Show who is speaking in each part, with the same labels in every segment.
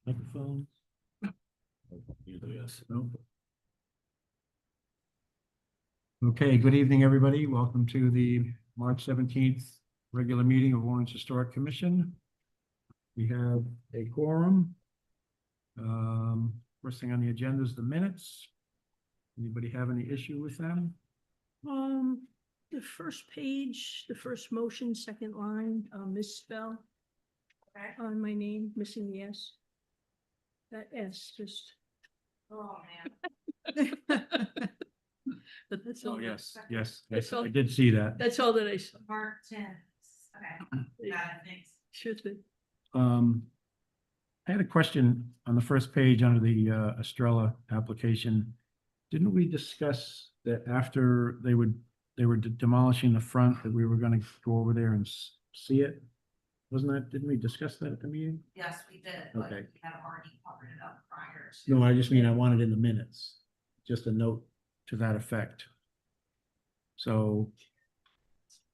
Speaker 1: Microphones? Yes. No. Okay, good evening, everybody. Welcome to the March 17th regular meeting of Lawrence Historic Commission. We have a quorum. First thing on the agenda is the minutes. Anybody have any issue with them?
Speaker 2: The first page, the first motion, second line, misspell. On my name, missing the S. That S just.
Speaker 3: Oh, man.
Speaker 2: But that's
Speaker 1: Oh,
Speaker 2: all.
Speaker 1: yes,
Speaker 2: That's all.
Speaker 1: I did see that.
Speaker 2: That's all that I saw.
Speaker 3: Martin. Okay, got it, thanks.
Speaker 2: Sure thing.
Speaker 1: I had a question on the first page under the Estrella application. Didn't we discuss that after they were demolishing the front, that we were gonna go over there and see it? Wasn't that, didn't we discuss that at the meeting?
Speaker 3: Yes, we did, but
Speaker 1: Okay.
Speaker 3: we had already covered it up prior to.
Speaker 1: No, I just mean I wanted in the minutes, just a note to that effect. So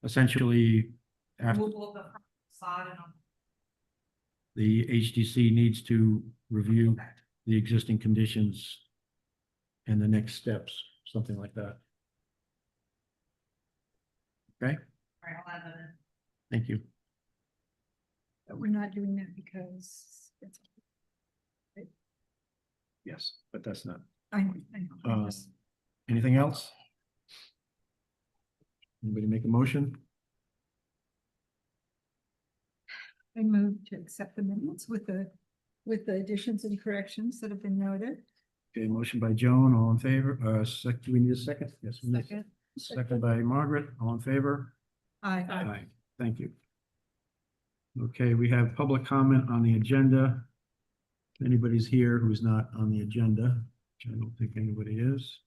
Speaker 1: essentially, after
Speaker 3: Removal of the front facade and.
Speaker 1: the HDC needs to review the existing conditions and the next steps, something like that. Okay,
Speaker 3: Right, I'll add that in.
Speaker 1: thank you.
Speaker 4: But we're not doing that because it's,
Speaker 1: Yes, but that's not.
Speaker 4: I know, I
Speaker 1: Uh,
Speaker 4: just-
Speaker 1: Anything else? Anybody make a motion?
Speaker 4: I move to accept the minutes with the additions and corrections that have been noted.
Speaker 1: Okay, motion by Joan, all in favor, do we need a second? Yes, we need a
Speaker 4: Second.
Speaker 1: second by Margaret, all in favor?
Speaker 4: Aye.
Speaker 1: Aye, thank you. Okay, we have public comment on the agenda. If anybody's here who's not on the agenda, which I don't think anybody is.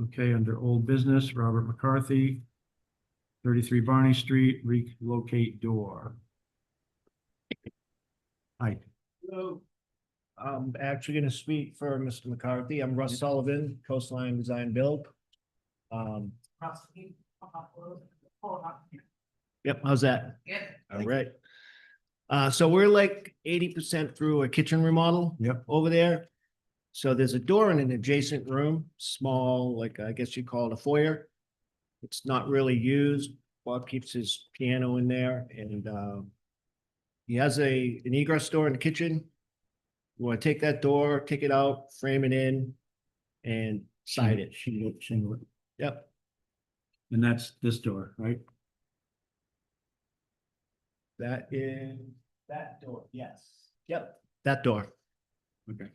Speaker 1: Okay, under old business, Robert McCarthy, 33 Barney Street, relocate door. Hi.
Speaker 5: Hello. I'm actually gonna speak for Mr. McCarthy. I'm Russ Sullivan, Coastline Design Build.
Speaker 3: Russ, can you come up a little bit? Hold on.
Speaker 5: Yep, how's that?
Speaker 3: Good.
Speaker 5: All right. So we're like 80% through a kitchen remodel.
Speaker 1: Yep.
Speaker 5: Over there. So there's a door in an adjacent room, small, like I guess you'd call it a foyer. It's not really used. Bob keeps his piano in there and he has an egress door in the kitchen. You want to take that door, take it out, frame it in and side it.
Speaker 1: Shingle it.
Speaker 5: Yep.
Speaker 1: And that's this door, right?
Speaker 5: That is that door, yes. Yep, that door.
Speaker 1: Okay.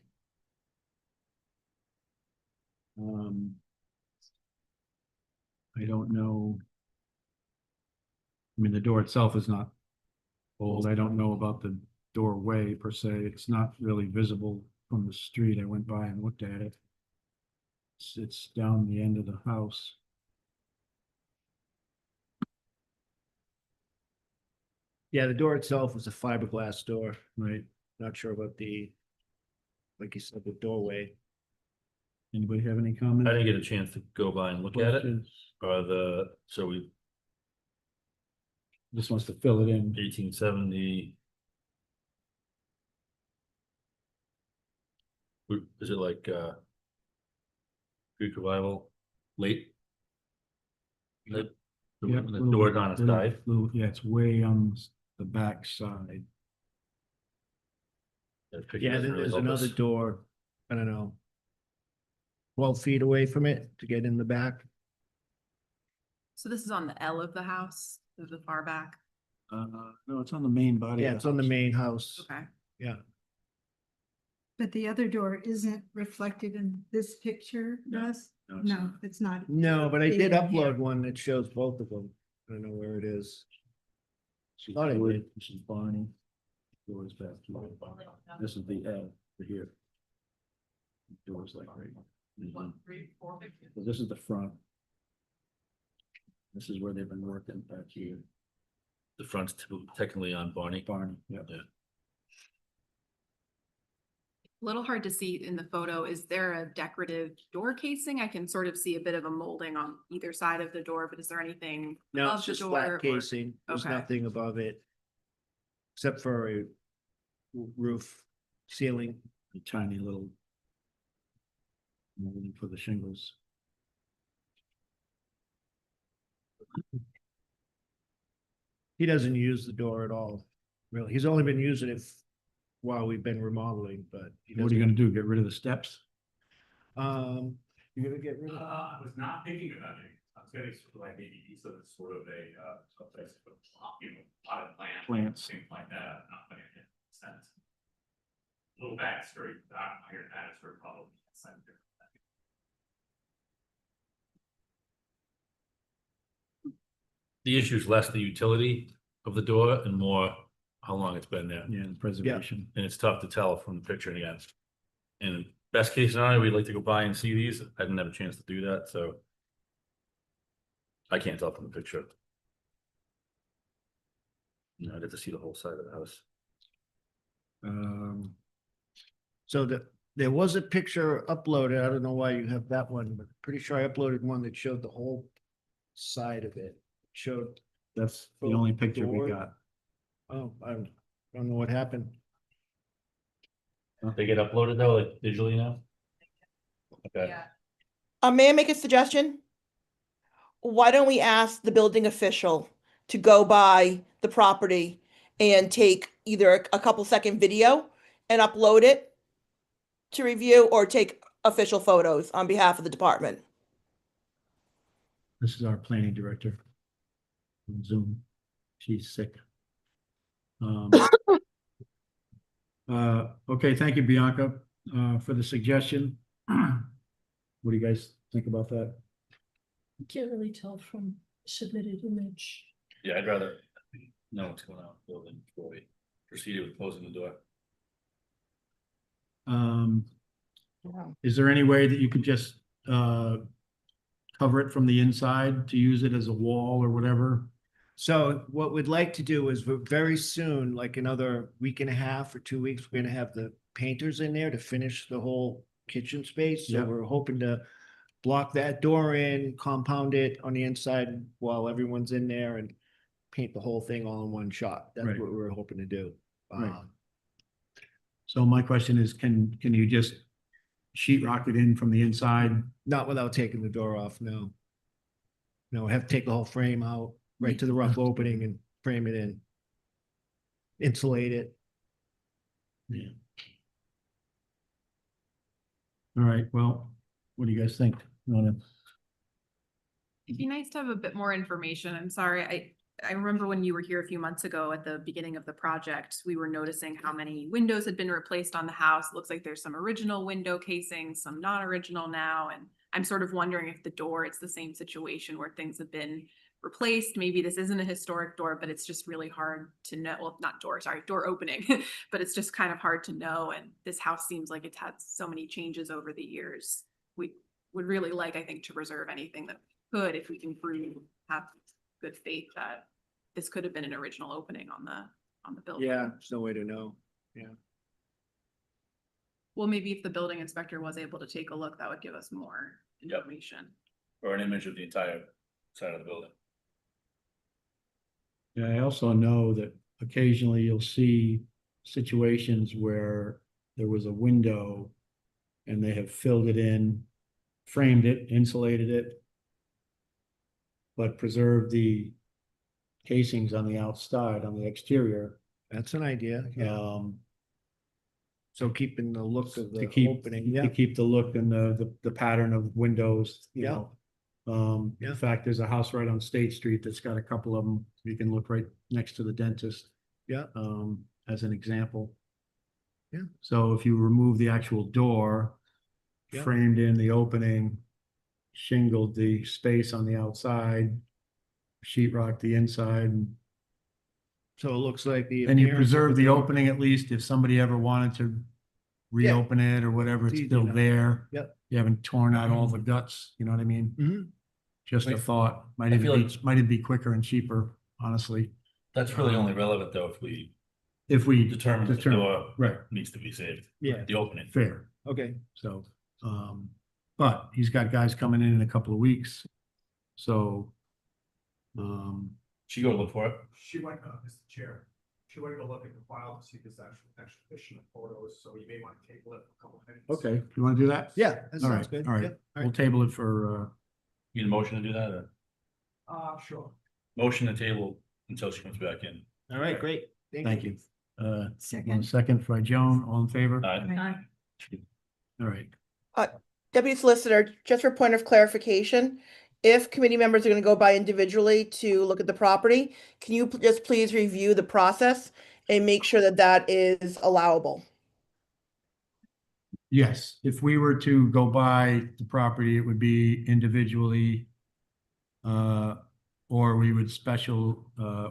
Speaker 1: I don't know. I mean, the door itself is not old. I don't know about the doorway per se. It's not really visible from the street. I went by and looked at it. It's down the end of the house.
Speaker 5: Yeah, the door itself was a fiberglass door.
Speaker 1: Right.
Speaker 5: Not sure about the, like you said, the doorway.
Speaker 1: Anybody have any comments?
Speaker 6: I didn't get a chance to go by and look at it,
Speaker 1: Questions?
Speaker 6: so we,
Speaker 1: Just wants to fill it in.
Speaker 6: 1870. Is it like, Greek revival, late? The
Speaker 1: Yep,
Speaker 6: the door's on its side,
Speaker 1: Yeah, it's way on the back side.
Speaker 6: That picture
Speaker 5: Yeah,
Speaker 6: doesn't really
Speaker 5: there's
Speaker 6: help
Speaker 5: another
Speaker 6: us.
Speaker 5: door, I don't know. 12 feet away from it to get in the back.
Speaker 7: So this is on the L of the house, of the far back.
Speaker 1: No, it's on the main body.
Speaker 5: Yeah,
Speaker 1: of
Speaker 5: it's on the
Speaker 1: house.
Speaker 5: main house.
Speaker 7: Okay.
Speaker 5: Yeah.
Speaker 4: But the other door isn't reflected in this picture, Russ?
Speaker 1: it's
Speaker 4: No,
Speaker 1: not.
Speaker 4: it's not.
Speaker 5: No, but I did
Speaker 4: Yeah.
Speaker 5: upload one that shows both of them. I don't know where it is.
Speaker 1: She's
Speaker 5: Thought I
Speaker 1: Wood,
Speaker 5: did.
Speaker 1: This is Barney. Doors back here. This is the L for here. Doors like right.
Speaker 3: 1, 3, 4, 5, 6.
Speaker 1: So this is the front. This is where they've been working back here.
Speaker 6: The front's technically on Barney.
Speaker 1: Barney, yeah.
Speaker 6: Yeah.
Speaker 7: A little hard to see in the photo. Is there a decorative door casing? I can sort of see a bit of a molding on either side of the door, but is there anything
Speaker 5: No,
Speaker 7: above
Speaker 5: it's
Speaker 7: the
Speaker 5: just
Speaker 7: door?
Speaker 5: flat
Speaker 7: or-
Speaker 5: casing. There's
Speaker 7: Okay.
Speaker 5: nothing above it. Except for a roof ceiling.
Speaker 1: a tiny little molding for the shingles.
Speaker 5: He doesn't use the door at all, really. He's only been using it while we've been remodeling, but. he
Speaker 1: What are you gonna
Speaker 5: doesn't-
Speaker 1: do? Get rid of the steps?
Speaker 5: You're gonna get rid of.
Speaker 3: I was not thinking about it. I was getting sort of like maybe sort of a place to put, you know, potted
Speaker 1: Plants.
Speaker 3: things like that, not putting it in sense. Little backstory, I hear that is for probably.
Speaker 6: The issue is less the utility of the door and more how long it's been there.
Speaker 1: Yeah, the preservation.
Speaker 6: And it's tough to tell from the picture again. And best case scenario, we'd like to go by and see these. I didn't have a chance to do that, so. I can't tell from the picture. No, I get to see the whole side of the house.
Speaker 5: So there was a picture uploaded. I don't know why you have that one, but pretty sure I uploaded one that showed the whole side of it. Showed,
Speaker 1: That's the
Speaker 5: From
Speaker 1: only
Speaker 5: the
Speaker 1: picture we
Speaker 5: door?
Speaker 1: got.
Speaker 5: oh, I don't know what happened.
Speaker 6: They get uploaded though, like digitally now? Okay.
Speaker 8: May I make a suggestion? Why don't we ask the building official to go by the property and take either a couple second video and upload it to review or take official photos on behalf of the department?
Speaker 1: This is our planning director. On Zoom. She's sick. Okay, thank you, Bianca, for the suggestion. What do you guys think about that?
Speaker 2: Can't really tell from submitted image.
Speaker 6: Yeah, I'd rather know what's going on with the building before we proceed with closing the door.
Speaker 1: Is there any way that you could just, cover it from the inside to use it as a wall or whatever?
Speaker 5: So what we'd like to do is very soon, like another week and a half or 2 weeks, we're gonna have the painters in there to finish the whole kitchen space. So
Speaker 1: Yeah.
Speaker 5: we're hoping to block that door in, compound it on the inside while everyone's in there and paint the whole thing all in one shot. That's
Speaker 1: Right.
Speaker 5: what we're hoping to do.
Speaker 1: Right. So my question is, can you just sheet rock it in from the inside?
Speaker 5: Not without taking the door off, no. No, have to take the whole frame out, right to the rough opening and frame it in. Insulate it.
Speaker 1: Yeah. All right, well, what do you guys think? You wanna,
Speaker 7: It'd be nice to have a bit more information. I'm sorry, I remember when you were here a few months ago at the beginning of the project, we were noticing how many windows had been replaced on the house. It looks like there's some original window casings, some non-original now, and I'm sort of wondering if the door, it's the same situation where things have been replaced. Maybe this isn't a historic door, but it's just really hard to know. Well, not door, sorry, door opening, but it's just kind of hard to know. And this house seems like it's had so many changes over the years. We would really like, I think, to preserve anything that we could, if we can prove, have good faith that this could have been an original opening on the building.
Speaker 5: Yeah, there's no way to know.
Speaker 7: Well, maybe if the building inspector was able to take a look, that would give us more
Speaker 6: Yep.
Speaker 7: information.
Speaker 6: Or an image of the entire side of the building.
Speaker 1: yeah, I also know that occasionally you'll see situations where there was a window and they have filled it in, framed it, insulated it, but preserved the casings on the outside, on the exterior.
Speaker 5: That's an idea. Yeah. So keeping the look of
Speaker 1: To
Speaker 5: the
Speaker 1: keep,
Speaker 5: opening,
Speaker 1: to
Speaker 5: yeah.
Speaker 1: keep the look and the pattern of windows, you
Speaker 5: Yeah.
Speaker 1: know.
Speaker 5: Yeah.
Speaker 1: In fact, there's a house right on State Street that's got a couple of them. You can look right next to the dentist.
Speaker 5: Yeah.
Speaker 1: As an example.
Speaker 5: Yeah.
Speaker 1: So if you remove the actual door,
Speaker 5: Yeah.
Speaker 1: framed in the opening, shingled the space on the outside, sheetrock the inside,
Speaker 5: So it looks like the.
Speaker 1: and you
Speaker 5: appearance of
Speaker 1: preserve the
Speaker 5: door-
Speaker 1: opening at least if somebody ever wanted to reopen it or whatever,
Speaker 5: It's
Speaker 1: it's
Speaker 5: easy
Speaker 1: still
Speaker 5: enough.
Speaker 1: there.
Speaker 5: Yep.
Speaker 1: You haven't torn out all the guts, you know what I mean?
Speaker 5: Mhm.
Speaker 1: Just a
Speaker 6: Right.
Speaker 1: thought, might
Speaker 6: I
Speaker 1: even
Speaker 6: feel
Speaker 1: be,
Speaker 6: like-
Speaker 1: might even be quicker and cheaper, honestly,
Speaker 6: That's really only relevant though if we
Speaker 1: if we
Speaker 6: determine that the
Speaker 1: determine,
Speaker 6: door
Speaker 1: right,
Speaker 6: needs to be saved.
Speaker 5: Yeah,
Speaker 6: The opening.
Speaker 1: fair.
Speaker 5: okay.
Speaker 1: So, but he's got guys coming in a couple of weeks. So,
Speaker 6: She go look for it.
Speaker 3: She went, Mr. Chair.
Speaker 9: She wanted to look at the file to see if there's actual additional photos, so you may want to table it for a couple of minutes.
Speaker 1: Okay, you want to do that?
Speaker 5: Yeah, that
Speaker 1: All
Speaker 5: sounds
Speaker 1: right,
Speaker 5: good.
Speaker 1: all right.
Speaker 5: Yeah, all
Speaker 1: We'll
Speaker 5: right.
Speaker 1: table it for,
Speaker 6: Need a motion to do that, or
Speaker 9: Sure.
Speaker 6: motion to table until she comes back in?
Speaker 5: All right, great.
Speaker 1: thank you. One
Speaker 4: Second.
Speaker 1: second by Joan, all in favor?
Speaker 6: Aye.
Speaker 2: Aye.
Speaker 1: All right.
Speaker 8: Deputy Solicitor, just for point of clarification, if committee members are going to go by individually to look at the property, can you just please review the process and make sure that that is allowable?
Speaker 1: Yes, if we were to go by the property, it would be individually. Or we would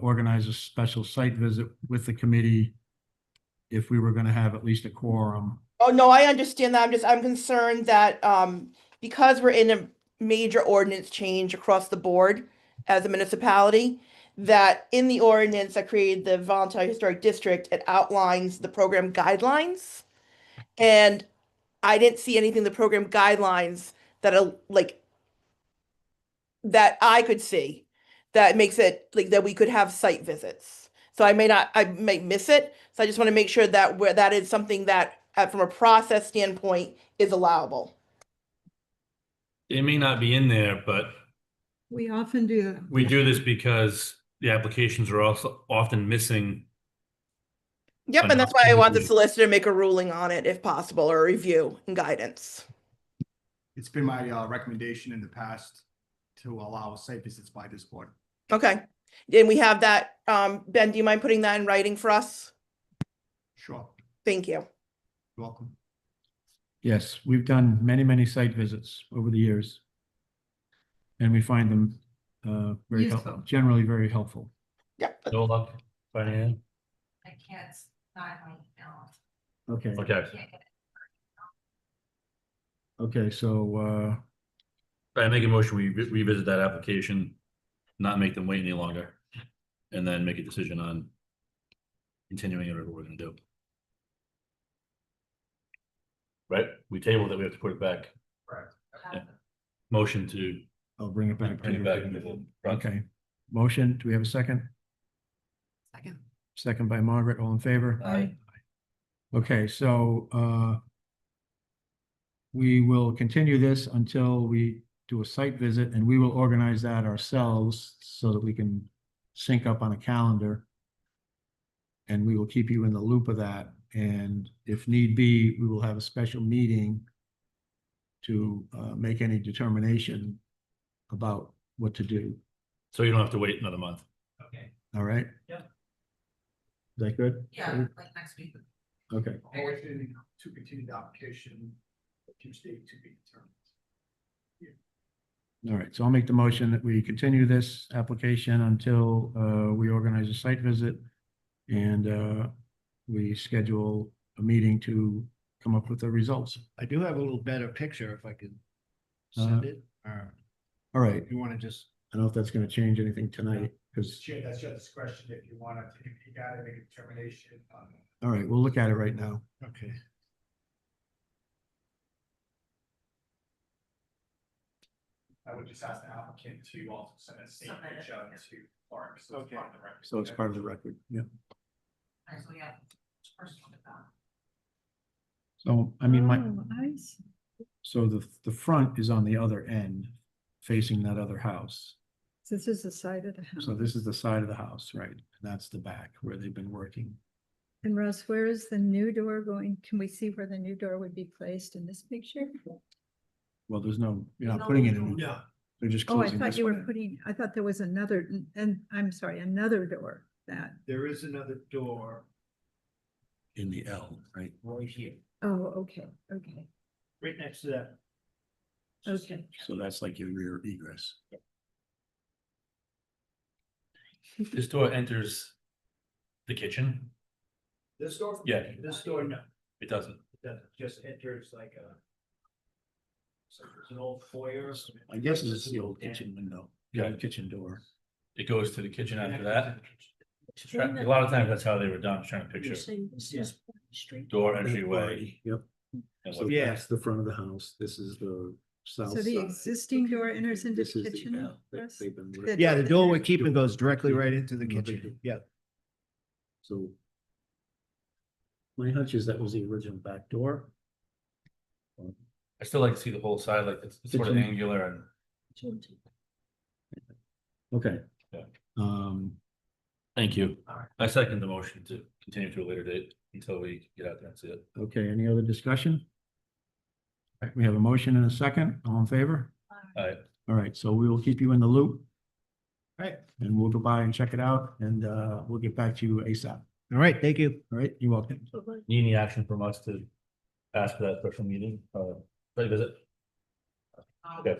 Speaker 1: organize a special site visit with the committee. If we were gonna have at least a quorum.
Speaker 8: Oh, no, I understand that. I'm concerned that, because we're in a major ordinance change across the board as a municipality, that in the ordinance that created the Voluntary Historic District, it outlines the program guidelines. And I didn't see anything in the program guidelines that are like, that I could see, that makes it like that we could have site visits. So I may miss it. So I just want to make sure that where that is something that, from a process standpoint, is allowable.
Speaker 6: It may not be in there, but
Speaker 4: We often do that.
Speaker 6: we do this because the applications are also often missing.
Speaker 8: Yep, and that's why I want the solicitor to make a ruling on it if possible, or a review and guidance.
Speaker 9: It's been my recommendation in the past to allow site visits by this board.
Speaker 8: Okay, and we have that. Ben, do you mind putting that in writing for us?
Speaker 9: Sure.
Speaker 8: Thank you.
Speaker 9: You're welcome.
Speaker 1: Yes, we've done many, many site visits over the years. And we find them very helpful,
Speaker 4: Useful.
Speaker 1: generally very helpful.
Speaker 8: Yeah.
Speaker 6: No luck finding it?
Speaker 10: I can't sign my email.
Speaker 1: Okay,
Speaker 6: Okay,
Speaker 1: okay, so
Speaker 6: I make a motion, we revisit that application, not make them wait any longer. And then make a decision on continuing it or what we're gonna do. Right, we tabled it, we have to put it back.
Speaker 9: Correct.
Speaker 6: Yeah. Motion to
Speaker 1: I'll bring it back.
Speaker 6: bring it back into the front.
Speaker 1: Okay, motion, do we have a second?
Speaker 10: Second.
Speaker 1: Second by Margaret, all in favor?
Speaker 6: Aye.
Speaker 1: Okay, so we will continue this until we do a site visit, and we will organize that ourselves so that we can sync up on a calendar. And we will keep you in the loop of that, and if need be, we will have a special meeting to make any determination about what to do.
Speaker 6: So you don't have to wait another month.
Speaker 9: Okay.
Speaker 1: All right?
Speaker 9: Yeah.
Speaker 1: Is that good?
Speaker 10: Yeah, like next week.
Speaker 1: Okay,
Speaker 9: Motion to continue the application, Tuesday to be determined.
Speaker 1: all right, so I'll make the motion that we continue this application until we organize a site visit and we schedule a meeting to come up with the results.
Speaker 5: I do have a little better picture if I could send it, or
Speaker 1: All right,
Speaker 5: if you want to just.
Speaker 1: I don't know if that's gonna change anything tonight, because,
Speaker 9: Chair, that's your discretion if you want to take a peek at it, make a determination.
Speaker 1: all right, we'll look at it right now.
Speaker 5: Okay.
Speaker 9: I would just ask the applicant to also send a same
Speaker 10: Submit it,
Speaker 9: picture
Speaker 10: yeah.
Speaker 9: to Clark. So it's part of the record.
Speaker 1: So it's part of the record, yeah.
Speaker 10: Alright, so yeah, first one at that.
Speaker 1: So, I mean,
Speaker 4: Oh, I see.
Speaker 1: so the front is on the other end, facing that other house.
Speaker 4: This is the side of the house.
Speaker 1: So this is the side of the house, right? And that's the back where they've been working.
Speaker 4: And Russ, where is the new door going? Can we see where the new door would be placed in this picture?
Speaker 1: Well, there's no, you're not
Speaker 10: No,
Speaker 1: putting it
Speaker 10: no.
Speaker 1: in.
Speaker 9: Yeah.
Speaker 1: They're just
Speaker 4: Oh, I
Speaker 1: closing
Speaker 4: thought
Speaker 1: this
Speaker 4: you were
Speaker 1: one.
Speaker 4: putting, I thought there was another, and I'm sorry, another door that,
Speaker 5: There is another door
Speaker 1: In the L, right?
Speaker 5: right here,
Speaker 4: oh, okay, okay,
Speaker 5: right next to that.
Speaker 4: okay.
Speaker 1: So that's like your rear egress.
Speaker 6: This door enters the kitchen.
Speaker 5: This door?
Speaker 6: Yeah.
Speaker 5: This door, no,
Speaker 6: It doesn't.
Speaker 5: that just enters like a. So there's an old foyer.
Speaker 1: I guess it's the old kitchen window, the old kitchen door.
Speaker 6: It goes to the kitchen after that. A lot of times that's how they were done, trying to
Speaker 2: You're
Speaker 6: picture
Speaker 2: saying this is straight.
Speaker 6: door entryway.
Speaker 1: Yep.
Speaker 6: and
Speaker 1: So
Speaker 6: what-
Speaker 5: Yeah.
Speaker 1: that's the front of the house. This is the south
Speaker 4: So the
Speaker 1: side.
Speaker 4: existing door enters into
Speaker 1: This
Speaker 4: the
Speaker 1: is the
Speaker 4: kitchen?
Speaker 1: L that
Speaker 4: Russ?
Speaker 1: they've been
Speaker 4: The
Speaker 1: working.
Speaker 5: Yeah, the door we're
Speaker 4: enters-
Speaker 5: keeping goes directly right into the
Speaker 1: No
Speaker 5: kitchen,
Speaker 1: big-
Speaker 5: yeah.
Speaker 1: So my hunch is that was the original back door.
Speaker 6: I still like to see the whole side, like it's sort of
Speaker 1: Kitchen.
Speaker 6: angular and
Speaker 1: Okay.
Speaker 6: Yeah.
Speaker 1: Um,
Speaker 6: thank you. I second the motion to continue to a later date until we get out there and see it.
Speaker 1: okay, any other discussion? All right, we have a motion and a second. All in favor? All right, so we will keep you in the loop. All right, and we'll go by and check it out and we'll get back to you ASAP.
Speaker 5: All right, thank you.
Speaker 1: All right, you're welcome.
Speaker 2: Bye-bye.
Speaker 6: Need any action from us to ask for that special meeting, site visit? Okay.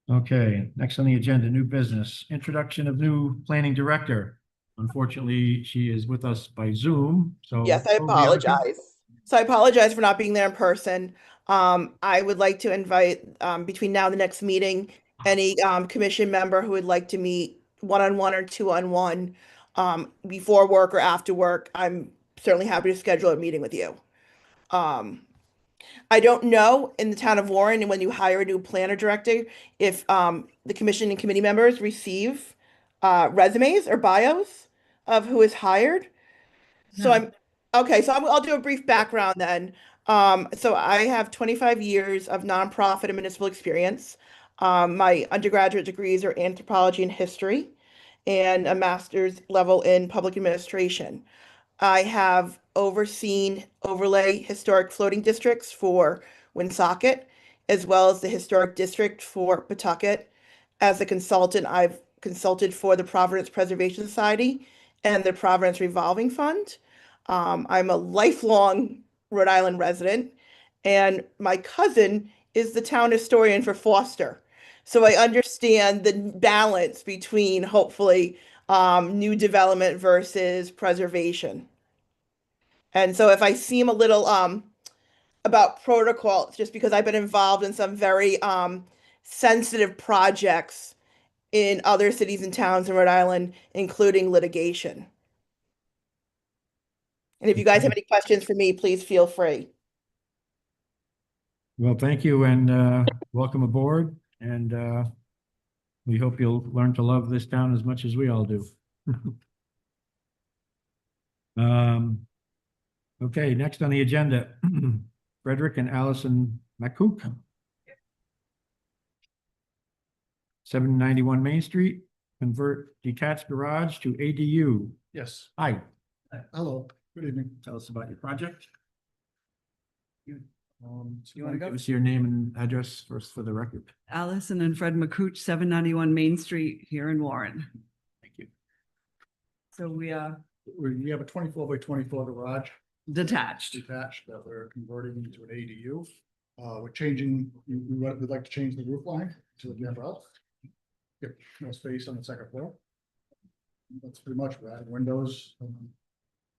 Speaker 1: Okay, next on the agenda, new business, introduction of new planning director. Unfortunately, she is with us by Zoom, so.
Speaker 8: Yes, I
Speaker 1: Oh, the applicant?
Speaker 8: apologize. So I apologize for not being there in person. I would like to invite, between now and the next meeting, any, commission member who would like to meet one-on-one or two-on-one, before work or after work. I'm certainly happy to schedule a meeting with you. I don't know in the town of Warren, and when you hire a new planner director, if, the commission and committee members receive, resumes or bios of who is hired. So
Speaker 4: No.
Speaker 8: I'll do a brief background then. So I have 25 years of nonprofit and municipal experience. My undergraduate degrees are anthropology and history and a master's level in public administration. I have overseen overlay historic floating districts for Woonsocket, as well as the historic district for Pawtucket. As a consultant, I've consulted for the Providence Preservation Society and the Providence Revolving Fund. I'm a lifelong Rhode Island resident, and my cousin is the town historian for Foster. So I understand the balance between hopefully new development versus preservation. And so if I seem a little about protocol, it's just because I've been involved in some very sensitive projects in other cities and towns in Rhode Island, including litigation. And if you guys have any questions for me, please feel free.
Speaker 1: Well, thank you and welcome aboard. And we hope you'll learn to love this town as much as we all do. Okay, next on the agenda, Frederick and Allison McCook. 791 Main Street, convert detached garage to ADU.
Speaker 9: Yes.
Speaker 1: Hi,
Speaker 9: Hello, good evening.
Speaker 1: tell us about your project.
Speaker 9: You
Speaker 1: Want to give us your name and address first for the record?
Speaker 11: Allison and Fred McCooch, 791 Main Street here in Warren.
Speaker 1: Thank you.
Speaker 11: So we are
Speaker 9: We have a 24 by 24 garage
Speaker 11: detached.
Speaker 9: detached that we're converting into an ADU. We're changing, we'd like to change the roof line to a gambrel. Get more space on the second floor. That's pretty much that. Windows.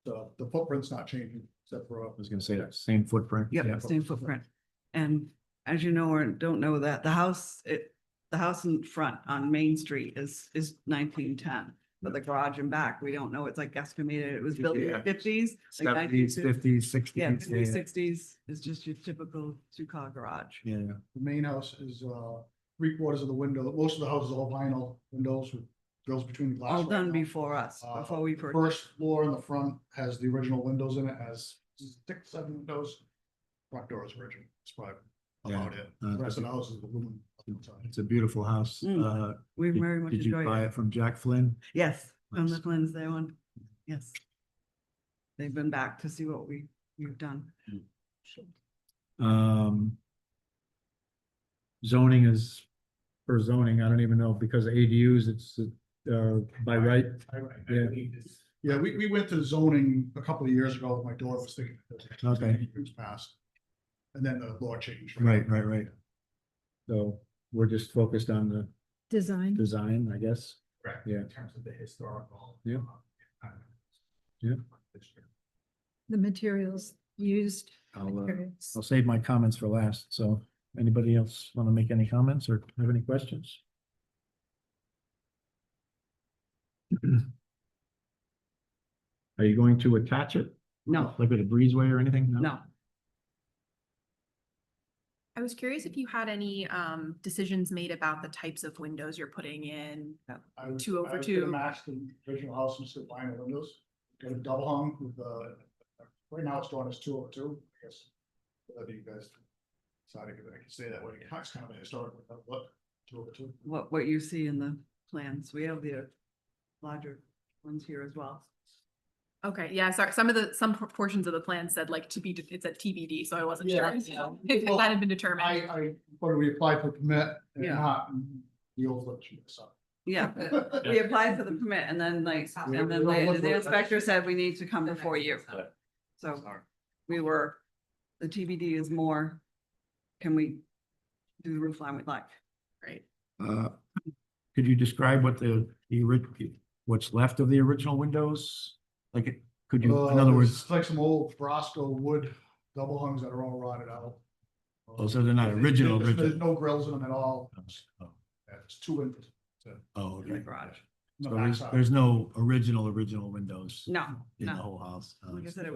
Speaker 9: The footprint's not changing except for.
Speaker 1: I was gonna say that, same footprint.
Speaker 11: Yep,
Speaker 1: Yeah.
Speaker 11: same footprint. And as you know, or don't know that, the house in front on Main Street is 1910. But the garage in back, we don't know. It's like estimated, it was built in the
Speaker 1: Yeah.
Speaker 11: 50s. like
Speaker 1: 70s, 50s, 60s.
Speaker 11: Yeah, 50s, 60s is just your typical two-car garage.
Speaker 1: Yeah,
Speaker 9: The main house is 3/4 of the window. Most of the house is all vinyl windows with grills between the glass.
Speaker 11: All
Speaker 9: right
Speaker 11: done
Speaker 9: now.
Speaker 11: before us, before we purchased.
Speaker 9: First floor in the front has the original windows in it, has 6, 7 windows. Front door is original, it's private. About it. The rest of the house is aluminum.
Speaker 1: it's a beautiful house.
Speaker 11: We very much
Speaker 1: Did you
Speaker 11: enjoy
Speaker 1: buy
Speaker 11: it.
Speaker 1: it from Jack Flynn?
Speaker 11: Yes, from the
Speaker 1: Nice.
Speaker 11: Flynn's there one. Yes. They've been back to see what we've done.
Speaker 1: Zoning is, for zoning, I don't even know, because of ADUs, it's by right. Yeah.
Speaker 9: Yeah, we went to zoning a couple of years ago. My daughter was thinking.
Speaker 1: Okay.
Speaker 9: It was passed. And then the law changed.
Speaker 1: Right. So we're just focused on the
Speaker 4: Design.
Speaker 1: design, I guess.
Speaker 3: Correct.
Speaker 1: Yeah.
Speaker 3: In terms of the historical.
Speaker 1: Yeah. Yeah.
Speaker 4: The materials used.
Speaker 1: I'll
Speaker 4: materials.
Speaker 1: save my comments for last. So anybody else want to make any comments or have any questions? Are you going to attach it?
Speaker 11: No,
Speaker 1: Like with a breezeway or anything?
Speaker 11: no.
Speaker 7: I was curious if you had any decisions made about the types of windows you're putting in.
Speaker 9: I was
Speaker 7: 2 over
Speaker 9: I was
Speaker 7: 2.
Speaker 9: gonna match the original house and still vinyl windows, got a double hung with right now it's drawn as 2 over 2, I guess. Whatever you guys decide, I can say that way, it's kind of a historic look, 2 over 2.
Speaker 11: What you see in the plans, we have the larger ones here as well.
Speaker 7: Okay, yeah, sorry, some portions of the plan said like to be, it's a TBD, so I wasn't sure
Speaker 9: Yeah.
Speaker 7: if
Speaker 9: Well,
Speaker 7: that had been determined.
Speaker 9: When we applied for permit and
Speaker 11: Yeah.
Speaker 9: not, we overlooked you, so.
Speaker 11: Yeah, we applied for the permit and then like, and then the inspector said we need to come before you. So we were, the TBD is more, can we do the roof line we'd like?
Speaker 7: Right.
Speaker 1: Could you describe what what's left of the original windows? Like, could you, in other words,
Speaker 9: It's like some old Brosco wood double hungs that are all rotted out.
Speaker 1: oh, so they're not original,
Speaker 9: There's
Speaker 1: original?
Speaker 9: no grills in them at all.
Speaker 1: Oh,
Speaker 9: Yeah, it's 2 windows.
Speaker 1: oh,
Speaker 11: In the
Speaker 1: okay.
Speaker 11: garage.
Speaker 1: So there's no original windows
Speaker 11: No,
Speaker 1: in the
Speaker 11: no.
Speaker 1: whole house. Oh,
Speaker 11: Like I said,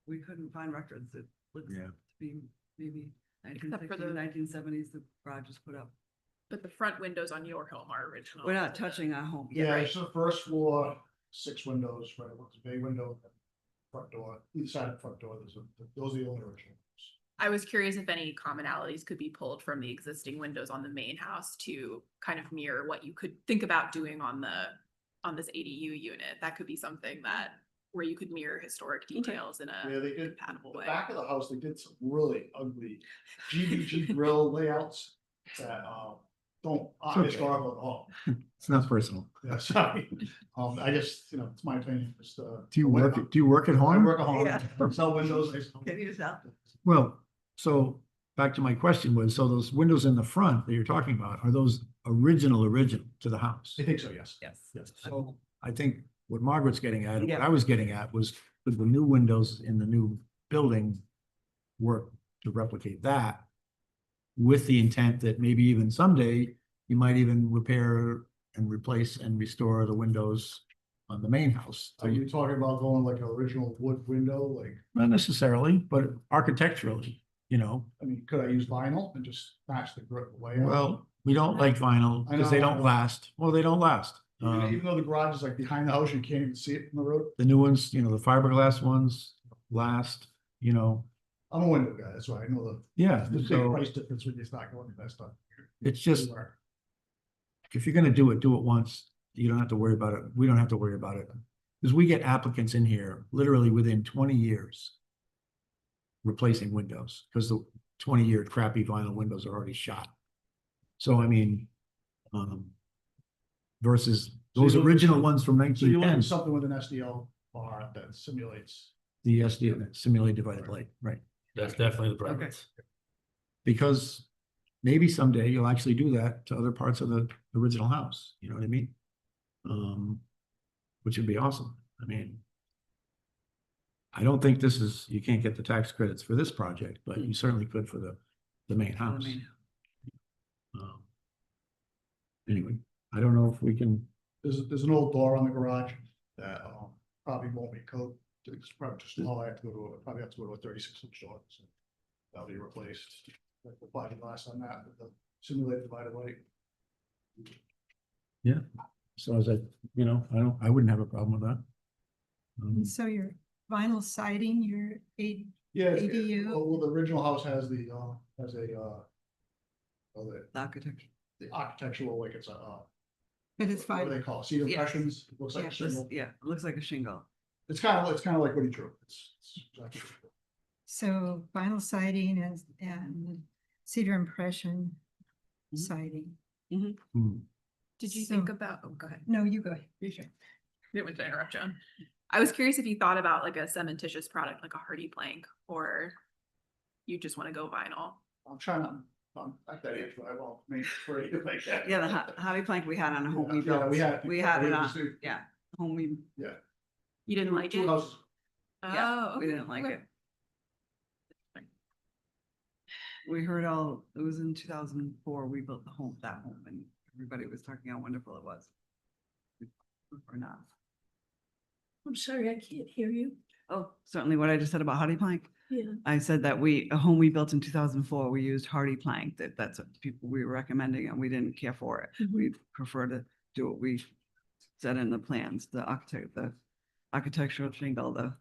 Speaker 11: we couldn't find records. It looks
Speaker 1: Yeah.
Speaker 11: to be maybe
Speaker 7: Except for
Speaker 11: 1960s,
Speaker 7: the-
Speaker 11: 1970s, the garage is put up.
Speaker 7: But the front windows on your home are original.
Speaker 11: We're not touching our home.
Speaker 9: Yeah, it's the first floor, 6 windows, right, it's a bay window, front door, each side of the front door, those are the only original.
Speaker 7: I was curious if any commonalities could be pulled from the existing windows on the main house to kind of mirror what you could think about doing on this ADU unit. That could be something that, where you could mirror historic details in
Speaker 9: Yeah,
Speaker 7: a
Speaker 9: they did,
Speaker 7: compatible
Speaker 9: the
Speaker 7: way.
Speaker 9: back of the house, they did some really ugly GBG grill layouts that, don't,
Speaker 1: It's okay.
Speaker 9: historical at all.
Speaker 1: It's not personal.
Speaker 9: Yeah, sorry. I just, it's my opinion, just,
Speaker 1: Do you work at
Speaker 9: I
Speaker 1: home?
Speaker 9: work at home,
Speaker 11: Yeah.
Speaker 9: sell windows.
Speaker 11: Can you tell?
Speaker 1: Well, so back to my question was, so those windows in the front that you're talking about, are those original to the house?
Speaker 9: I think so, yes.
Speaker 11: Yes.
Speaker 1: Yes. So I think what Margaret's getting at, and what
Speaker 11: Yeah.
Speaker 1: I was getting at was, with the new windows in the new building work to replicate that, with the intent that maybe even someday you might even repair and replace and restore the windows on the main house.
Speaker 9: Are you talking about going like an original wood window, like,
Speaker 1: Not necessarily, but architecturally,
Speaker 9: I mean, could I use vinyl and just match the layout?
Speaker 1: Well, we don't like vinyl
Speaker 9: I
Speaker 1: because they
Speaker 9: know, I
Speaker 1: don't
Speaker 9: know.
Speaker 1: last. Well, they don't last.
Speaker 9: Even though the garage is like behind the house, you can't even see it from the road.
Speaker 1: The new ones, the fiberglass ones last,
Speaker 9: I'm a window guy, that's why I know
Speaker 1: yeah.
Speaker 9: the big
Speaker 1: So
Speaker 9: price difference when you start going to that stuff.
Speaker 1: it's just, if you're gonna do it once. You don't have to worry about it. We don't have to worry about it. Because we get applicants in here literally within 20 years replacing windows, because the 20-year crappy vinyl windows are already shot. So I mean, versus
Speaker 9: So
Speaker 1: those
Speaker 9: you're looking-
Speaker 1: original ones from
Speaker 9: So you're looking
Speaker 1: 1910,
Speaker 9: at something with an SDL bar that simulates.
Speaker 1: the SD, simulated divided light, right?
Speaker 6: That's definitely the preference.
Speaker 1: Because maybe someday you'll actually do that to other parts of the original house, you know what I mean? Which would be awesome. I mean, I don't think you can't get the tax credits for this project, but you certainly could for the main house. Anyway, I don't know if we can,
Speaker 9: There's an old door on the garage that probably won't be code. It's probably just small. I have to probably have to go to a 36-inch door. So that'll be replaced. Like the body glass on that with the simulated divided light.
Speaker 1: so as I wouldn't have a problem with that.
Speaker 4: So your vinyl siding, your
Speaker 9: Yeah.
Speaker 4: ADU?
Speaker 9: Well, the original house has the the architectural, like it's a
Speaker 4: but it's
Speaker 9: what do
Speaker 4: fine.
Speaker 9: they call it? Cedar
Speaker 11: Yes.
Speaker 9: impressions. It looks like a
Speaker 4: Yes.
Speaker 9: shingle.
Speaker 11: Yeah, it looks like a shingle.
Speaker 9: It's kind of like what he drew. It's exactly.
Speaker 4: So vinyl siding and cedar impression
Speaker 11: Mhm.
Speaker 4: siding.
Speaker 1: Hmm.
Speaker 7: Did you
Speaker 4: So-
Speaker 7: think about, oh, go ahead.
Speaker 4: No, you go ahead. You sure.
Speaker 7: Didn't want to interrupt, John. I was curious if you thought about like a cementitious product, like a hardy plank, or you just want to go vinyl.
Speaker 9: I'm trying to. I'm at that age, but I won't make for anything like that.
Speaker 11: Yeah, the holly plank we had on a home we
Speaker 9: Yeah,
Speaker 11: built.
Speaker 9: we had.
Speaker 11: We had it on,
Speaker 9: just-
Speaker 11: yeah, home we,
Speaker 7: You didn't like
Speaker 9: Two
Speaker 7: it?
Speaker 9: houses.
Speaker 11: yeah,
Speaker 7: Oh,
Speaker 11: we
Speaker 7: okay,
Speaker 11: didn't like
Speaker 7: okay.
Speaker 11: it. We heard it was in 2004, we built that home and everybody was talking how wonderful it was. Or not.
Speaker 2: I'm sorry, I can't hear you.
Speaker 11: Oh, certainly what I just said about Hottie Plank.
Speaker 2: Yeah.
Speaker 11: I said that a home we built in 2004, we used hardy plank, that's what people we were recommending, and we didn't care for it.
Speaker 2: Mhm.
Speaker 11: We prefer to do what we said in the plans, the architectural shingle, the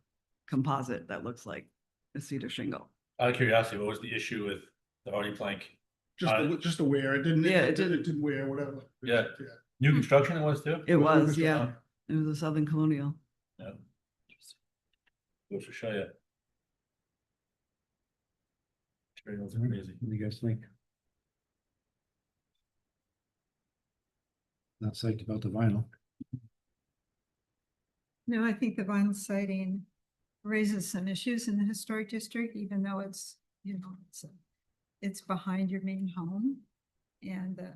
Speaker 11: composite that looks like a cedar shingle.
Speaker 6: Out of curiosity, what was the issue with the hardy plank?
Speaker 9: Just the wear, it didn't,
Speaker 11: Yeah,
Speaker 9: it didn't wear, whatever.
Speaker 6: Yeah. New construction it was too?
Speaker 11: It was,
Speaker 9: New
Speaker 11: yeah.
Speaker 9: construction.
Speaker 11: It was a Southern Colonial.
Speaker 6: Yeah. Goes to show you. Materials are crazy.
Speaker 1: What do you guys think? Not psyched about the vinyl.
Speaker 4: No, I think the vinyl siding raises some issues in the historic district, even though it's, you know, it's behind your main home. And the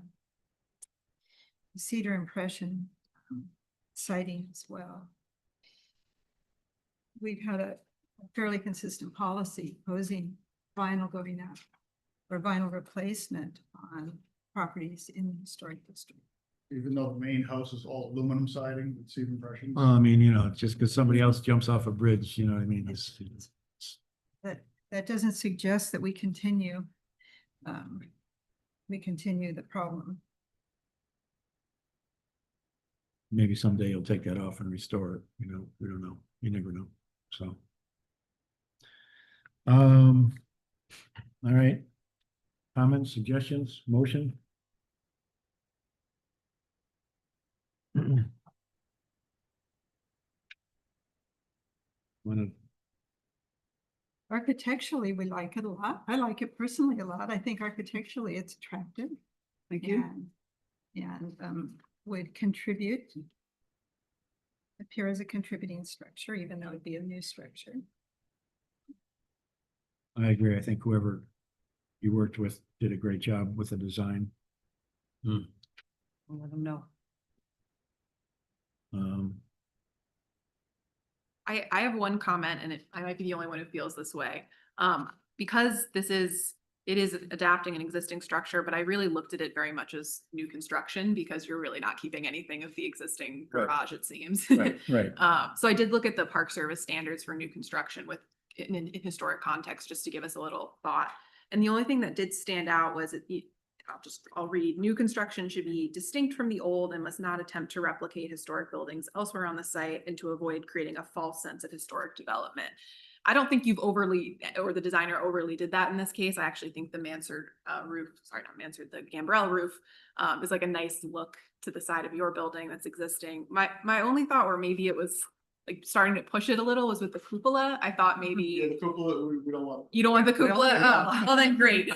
Speaker 4: cedar impression siding as well. We've had a fairly consistent policy opposing vinyl going up or vinyl replacement on properties in the historic district.
Speaker 9: Even though the main house is all aluminum siding with cedar impressions.
Speaker 1: Well, I mean, you know, just because somebody else jumps off a bridge, you know what I mean?
Speaker 4: That doesn't suggest that we continue the problem.
Speaker 1: Maybe someday you'll take that off and restore it, you know, we don't know, you never know, so. All right. Comments, suggestions, motion? Wanna,
Speaker 4: Architecturally, we like it a lot. I like it personally a lot. I think architecturally it's attractive.
Speaker 11: Thank you.
Speaker 4: And would contribute. Appear as a contributing structure, even though it'd be a new structure.
Speaker 1: I agree, I think whoever you worked with did a great job with the design.
Speaker 11: We'll let them know.
Speaker 7: I have one comment, and I might be the only one who feels this way. Because it is adapting an existing structure, but I really looked at it very much as new construction because you're really not keeping anything of the existing
Speaker 1: Right.
Speaker 7: garage, it seems.
Speaker 1: Right.
Speaker 7: So I did look at the Park Service standards for new construction in historic context, just to give us a little thought. And the only thing that did stand out was I'll read, new construction should be distinct from the old and must not attempt to replicate historic buildings elsewhere on the site and to avoid creating a false sense of historic development. I don't think you've or the designer overly did that in this case. I actually think the mansard the gambrel roof is like a nice look to the side of your building that's existing. My only thought, or maybe it was like starting to push it a little, was with the cupola. I thought maybe
Speaker 9: Yeah, the cupola, we don't want.
Speaker 7: you don't want the
Speaker 11: We don't
Speaker 7: cupola.
Speaker 11: want it.
Speaker 7: Oh, well then great.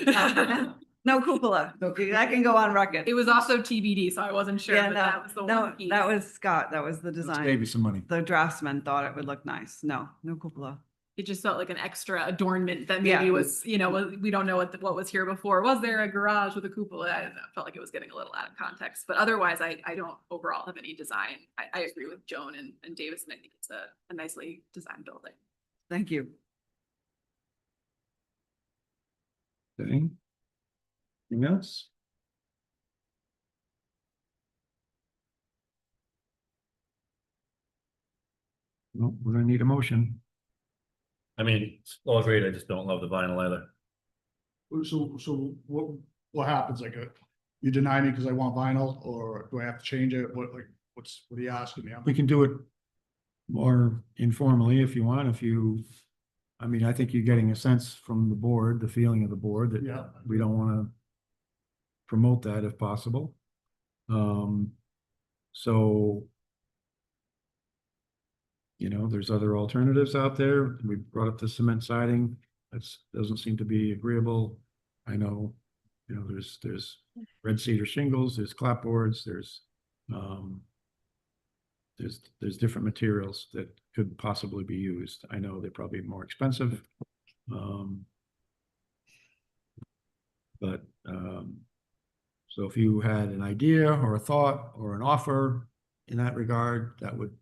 Speaker 11: No cupola. That can go on record.
Speaker 7: It was also TBD, so I wasn't sure.
Speaker 11: Yeah,
Speaker 7: but that was the
Speaker 11: no,
Speaker 7: one piece.
Speaker 11: that was Scott. That was the
Speaker 1: Let's
Speaker 11: design.
Speaker 1: save you some money.
Speaker 11: The draftsman thought it would look nice. No cupola.
Speaker 7: It just felt like an extra adornment that
Speaker 11: Yeah.
Speaker 7: maybe was, we don't know what was here before. Was there a garage with a cupola? I felt like it was getting a little out of context, but otherwise I don't overall have any design. I agree with Joan and Davis, and I think it's a nicely designed building.
Speaker 11: Thank you.
Speaker 1: Okay. Anything else? No, we're gonna need a motion.
Speaker 6: I mean, it's all great, I just don't love the vinyl either.
Speaker 9: So what happens, like, you deny me because I want vinyl, or do I have to change it? What are you asking me?
Speaker 1: We can do it more informally if you want, I mean, I think you're getting a sense from the board, the feeling of the board that
Speaker 9: Yeah.
Speaker 1: we don't wanna promote that if possible. So there's other alternatives out there. We brought up the cement siding. That doesn't seem to be agreeable. I know, there's red cedar shingles, there's clapboards, there's different materials that could possibly be used. I know they're probably more expensive. So if you had an idea or a thought or an offer in that regard, that would.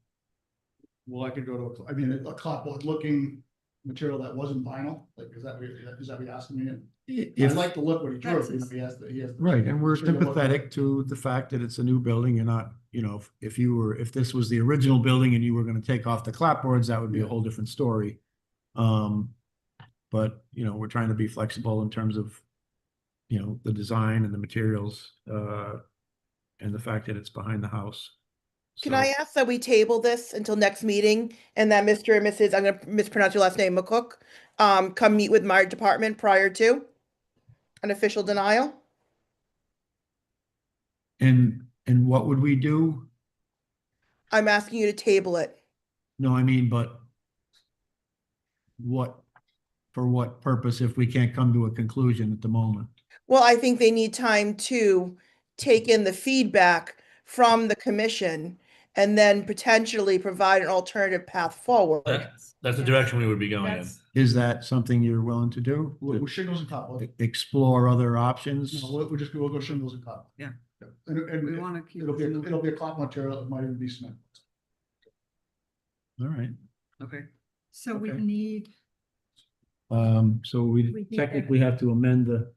Speaker 9: Well, I could go to, a clapboard looking material that wasn't vinyl, like, is that what you're asking me? I
Speaker 1: If,
Speaker 9: like the look what he drew,
Speaker 4: That's
Speaker 9: he has the.
Speaker 1: right, and we're
Speaker 9: Sure, look-
Speaker 1: sympathetic to the fact that it's a new building. You're not, if this was the original building and you were gonna take off the clapboards, that would be a
Speaker 9: Yeah.
Speaker 1: whole different story. but, you know, we're trying to be flexible in terms of, you know, the design and the materials, and the fact that it's behind the house.
Speaker 8: Can
Speaker 1: So-
Speaker 8: I ask that we table this until next meeting and that Mr. and Mrs., I'm gonna mispronounce your last name, McCook, come meet with my department prior to an official denial?
Speaker 1: And what would we do?
Speaker 8: I'm asking you to table it.
Speaker 1: No, I mean, but what, for what purpose if we can't come to a conclusion at the moment?
Speaker 8: Well, I think they need time to take in the feedback from the commission and then potentially provide an alternative path forward.
Speaker 6: That's the direction we would be going in.
Speaker 10: That's-
Speaker 1: Is that something you're willing to do?
Speaker 9: With shingles and copper.
Speaker 1: Explore other options?
Speaker 9: No, we'll go shingles and copper.
Speaker 11: Yeah.
Speaker 9: And
Speaker 11: We want to keep.
Speaker 9: it'll be a copper material, it might even be cement.
Speaker 1: All right.
Speaker 11: Okay.
Speaker 4: So we
Speaker 1: Okay.
Speaker 4: need,
Speaker 1: So
Speaker 2: We
Speaker 1: we
Speaker 2: need
Speaker 1: technically have to amend the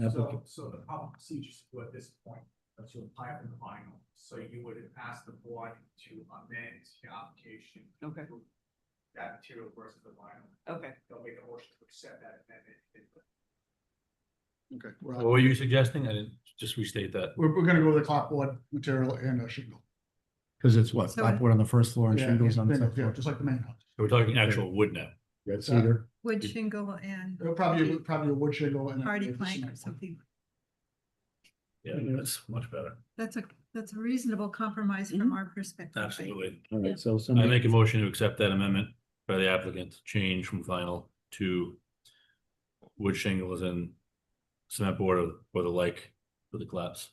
Speaker 1: application.
Speaker 3: So the proper procedures at this point, that you'll apply for the vinyl, so you would ask the board to amend your application. to
Speaker 11: Okay.
Speaker 3: include That material versus the vinyl,
Speaker 11: Okay.
Speaker 3: they'll make a motion to accept that amendment.
Speaker 9: Okay.
Speaker 6: What were you suggesting? I didn't, just restate that.
Speaker 9: We're gonna go with the clapboard material and a shingle.
Speaker 1: Because it's what,
Speaker 4: So-
Speaker 1: clapboard on the first floor and
Speaker 9: Yeah,
Speaker 1: shingles on the
Speaker 9: yeah,
Speaker 1: second
Speaker 9: yeah,
Speaker 1: floor?
Speaker 9: just like the main house.
Speaker 6: We're talking actual wood now.
Speaker 1: Red cedar?
Speaker 4: wood shingle and
Speaker 9: It'll probably a wood shingle and.
Speaker 4: hardy plank or something.
Speaker 6: Yeah, that's much better.
Speaker 4: That's a reasonable compromise from our perspective. right?
Speaker 6: Absolutely.
Speaker 1: All right, so
Speaker 6: I
Speaker 1: somebody,
Speaker 6: make a motion to accept that amendment by the applicant, to change from vinyl to wood shingles and cement board or the like for the collapse.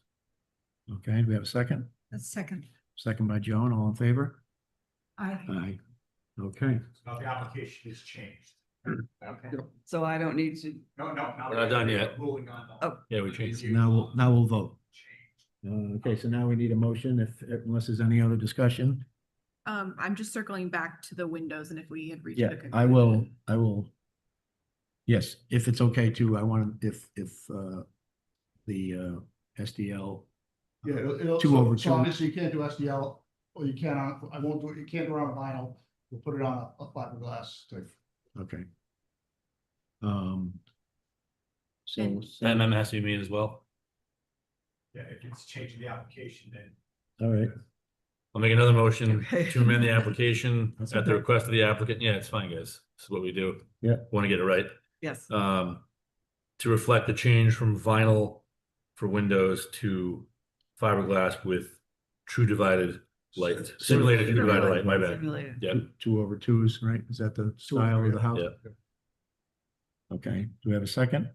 Speaker 1: okay, do we have a second?
Speaker 4: That's second.
Speaker 1: Second by Joan, all in favor?
Speaker 4: I,
Speaker 1: Aye. Okay,
Speaker 3: Now the application is changed.
Speaker 11: Okay. So I don't need to,
Speaker 3: No,
Speaker 6: We're not done yet.
Speaker 3: Moving on.
Speaker 11: Oh.
Speaker 6: Yeah, we changed.
Speaker 1: now we'll vote.
Speaker 3: Change.
Speaker 1: Okay, so now we need a motion unless there's any other discussion.
Speaker 7: I'm just circling back to the windows and if we had reached.
Speaker 1: Yeah,
Speaker 7: a
Speaker 1: I
Speaker 7: conclusion.
Speaker 1: will. Yes, if it's okay too, I want, if the SDL.
Speaker 9: Yeah, it'll,
Speaker 1: Two
Speaker 9: so
Speaker 1: over
Speaker 9: so
Speaker 1: two.
Speaker 9: obviously you can't do SDL, or you can on, I won't do it, you can't do it on vinyl, we'll put it on a fiberglass type.
Speaker 1: Okay. So.
Speaker 6: That amendment has to be made as well.
Speaker 3: Yeah, if it's changing the application, then.
Speaker 1: All right,
Speaker 6: I'll make another motion
Speaker 11: Okay.
Speaker 6: to amend the application
Speaker 1: That's
Speaker 6: at the
Speaker 1: okay.
Speaker 6: request of the applicant. Yeah, it's fine, guys. This is what we do.
Speaker 1: Yeah.
Speaker 6: Want to get it right.
Speaker 11: yes.
Speaker 6: To reflect the change from vinyl for windows to fiberglass with true divided light, simulated true divided light, my bad.
Speaker 11: Simulated.
Speaker 6: Yeah,
Speaker 1: 2/2s, right? Is that the style of the house?
Speaker 6: yeah.
Speaker 1: Okay, do we have a second?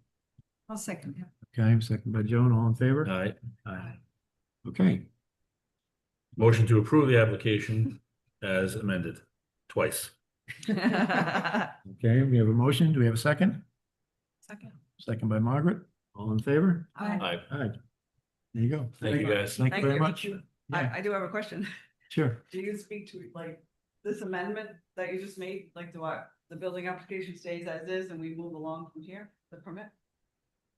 Speaker 4: I'll second him.
Speaker 1: Okay, second by Joan, all in favor?
Speaker 6: All right.
Speaker 1: Aye. Okay,
Speaker 6: Motion to approve the application as amended twice.
Speaker 1: okay, we have a motion. Do we have a second?
Speaker 7: Second.
Speaker 1: Second by Margaret, all in favor?
Speaker 6: All right.
Speaker 1: Aye. There you go.
Speaker 6: Thank you, guys.
Speaker 1: Thank you very
Speaker 11: you.
Speaker 1: much. Yeah,
Speaker 11: I do have a question.
Speaker 1: sure.
Speaker 11: Do you speak to like this amendment that you just made, like the what, the building application stays as is and we move along from here, the permit?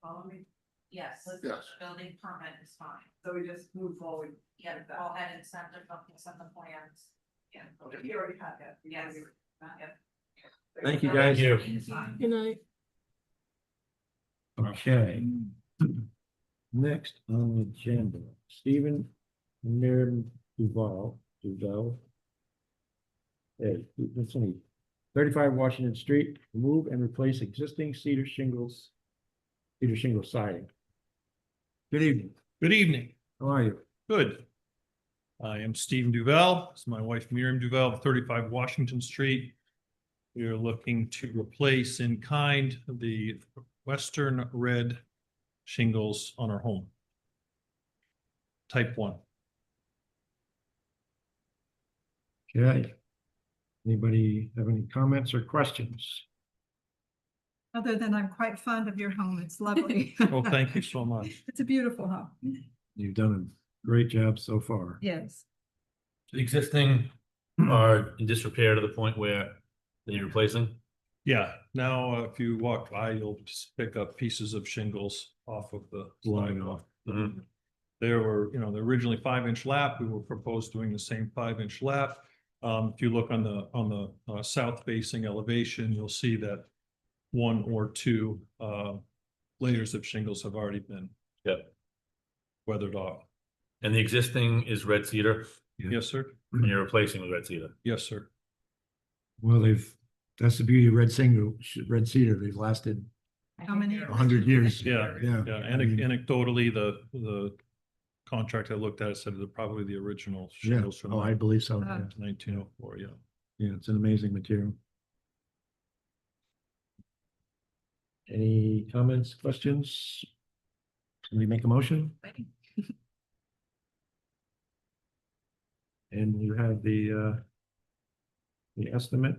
Speaker 11: Follow me?
Speaker 10: Yes,
Speaker 9: Yes.
Speaker 10: building permit is fine.
Speaker 11: So we just move forward.
Speaker 10: Yeah, go ahead and send the plans. Yeah.
Speaker 11: You already had that.
Speaker 10: Yes. Yep.
Speaker 1: Thank you, guys.
Speaker 6: Thank
Speaker 10: It's fine.
Speaker 2: Good night.
Speaker 1: Okay. Next on the agenda, Stephen and Miriam Duval. Hey, that's only 35 Washington Street, remove and replace existing cedar shingle siding. Good evening.
Speaker 12: Good evening.
Speaker 1: How are you?
Speaker 12: Good. I am Stephen Duval. This is my wife Miriam Duval, 35 Washington Street. We are looking to replace in kind the western red shingles on our home. Type 1.
Speaker 1: Okay. Anybody have any comments or questions?
Speaker 4: Other than I'm quite fond of your home. It's lovely.
Speaker 12: Well, thank you so much.
Speaker 4: It's a beautiful home.
Speaker 1: You've done a great job so far.
Speaker 4: Yes.
Speaker 6: The existing are in disrepair to the point where they need replacing.
Speaker 12: Yeah, now if you walk by, you'll just pick up pieces of shingles off of the
Speaker 1: Flying
Speaker 12: sidewalk.
Speaker 6: Mhm.
Speaker 12: There were, they're originally 5-inch lap. We were proposed doing the same 5-inch lap. If you look on the south facing elevation, you'll see that one or two layers of shingles have already been
Speaker 6: Yep.
Speaker 12: weathered off.
Speaker 6: And the existing is red cedar,
Speaker 12: Yes, sir.
Speaker 6: and you're replacing with red cedar.
Speaker 12: Yes, sir.
Speaker 1: Well, that's the beauty of red cedar. They've lasted
Speaker 4: How many?
Speaker 1: 100 years.
Speaker 12: Yeah,
Speaker 1: Yeah.
Speaker 12: yeah.
Speaker 1: I mean,
Speaker 12: Anecdotally, the contract I looked at said they're probably the original
Speaker 1: Yeah,
Speaker 12: shingles from
Speaker 1: oh, I believe so.
Speaker 4: Uh,
Speaker 1: Yeah.
Speaker 12: 1904, yeah.
Speaker 1: Yeah, it's an amazing material. Any comments, questions? Can we make a motion? And you have the estimate?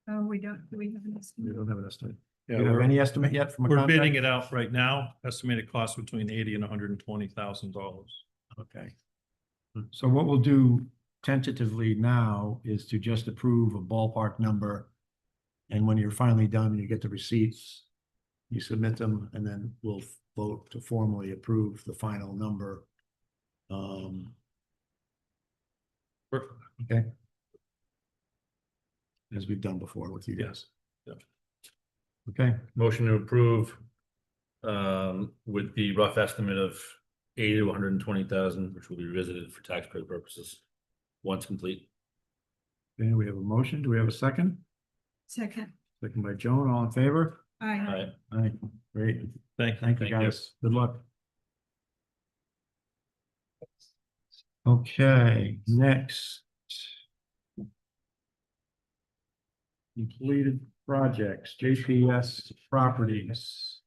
Speaker 4: Oh, we don't have an
Speaker 1: We
Speaker 4: estimate.
Speaker 1: don't have an estimate.
Speaker 12: Yeah,
Speaker 1: Do you have
Speaker 12: we're-
Speaker 1: any estimate yet from a
Speaker 12: We're bidding
Speaker 1: contractor?
Speaker 12: it out right now, estimated cost between $80,000 and $120,000.
Speaker 1: Okay. So what we'll do tentatively now is to just approve a ballpark number. And when you're finally done, you get the receipts, you submit them, and then we'll vote to formally approve the final number.
Speaker 12: Perfect.
Speaker 1: Okay. As we've done before with you guys.
Speaker 12: Yes.
Speaker 1: Okay,
Speaker 6: Motion to approve with the rough estimate of 80 to 120,000, which will be revisited for tax credit purposes once complete.
Speaker 1: okay, we have a motion. Do we have a second?
Speaker 4: Second.
Speaker 1: Second by Joan, all in favor?
Speaker 4: Aye.
Speaker 6: Aye.
Speaker 1: Aye, great.
Speaker 12: Thank
Speaker 1: Thank you,
Speaker 12: you.
Speaker 1: guys. Good luck. Okay, next. Completed projects, JPS properties.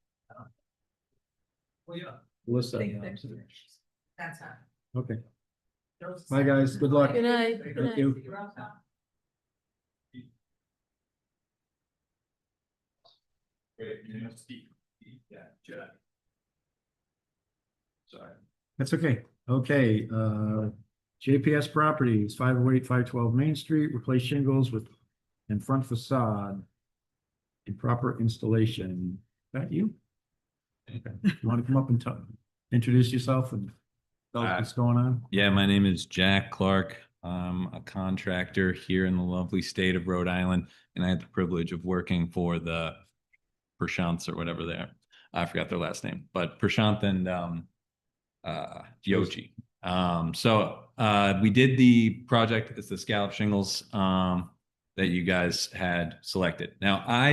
Speaker 3: Well, yeah.
Speaker 1: Melissa.
Speaker 10: That's not.
Speaker 1: Okay, bye, guys. Good luck.
Speaker 2: Good night.
Speaker 1: Thank you.
Speaker 3: Sorry.
Speaker 1: That's okay. Okay, JPS Properties, 508, 512 Main Street, replace shingles with and front facade. And proper installation. Is that you? Okay, you want to come up and introduce yourself and tell us what's going on?
Speaker 13: Yeah, my name is Jack Clark. I'm a contractor here in the lovely state of Rhode Island, and I had the privilege of working for the Prashants or whatever they are. I forgot their last name, but Prashant and Yochi. We did the project. It's the scallop shingles that you guys had selected. Now, I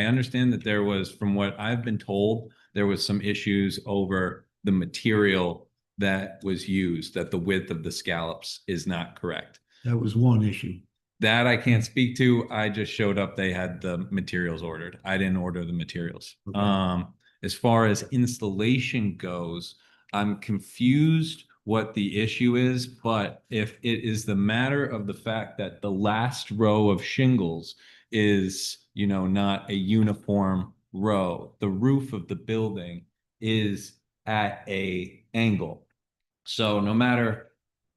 Speaker 13: understand that there was, from what I've been told, there was some issues over the material that was used, that the width of the scallops is not correct.
Speaker 1: That was one issue.
Speaker 13: That I can't speak to. I just showed up, they had the materials ordered. I didn't order the materials.
Speaker 1: Okay.
Speaker 13: As far as installation goes, I'm confused what the issue is, but if it is the matter of the fact that the last row of shingles is, not a uniform row, the roof of the building is at a angle. So no matter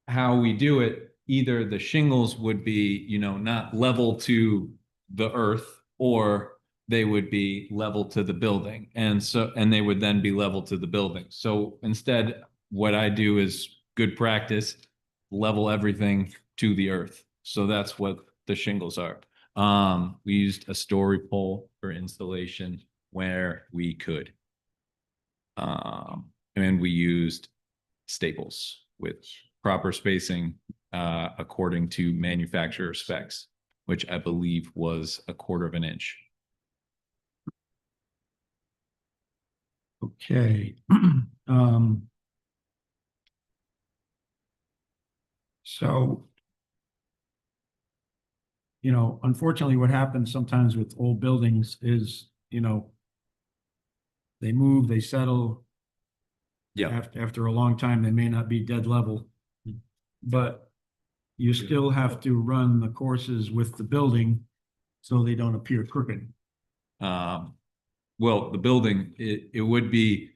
Speaker 13: how we do it, either the shingles would be, not level to the earth, or they would be level to the building. And they would then be level to the building. So instead, what I do is good practice, level everything to the earth. So that's what the shingles are. We used a story pole for installation where we could. And we used staples with proper spacing according to manufacturer specs, which I believe was 1/4 of an inch.
Speaker 1: Okay. So, unfortunately, what happens sometimes with old buildings is, they move, they settle.
Speaker 13: Yeah.
Speaker 1: After a long time, they may not be dead level. But you still have to run the courses with the building so they don't appear crooked.
Speaker 13: Well, the building, it would be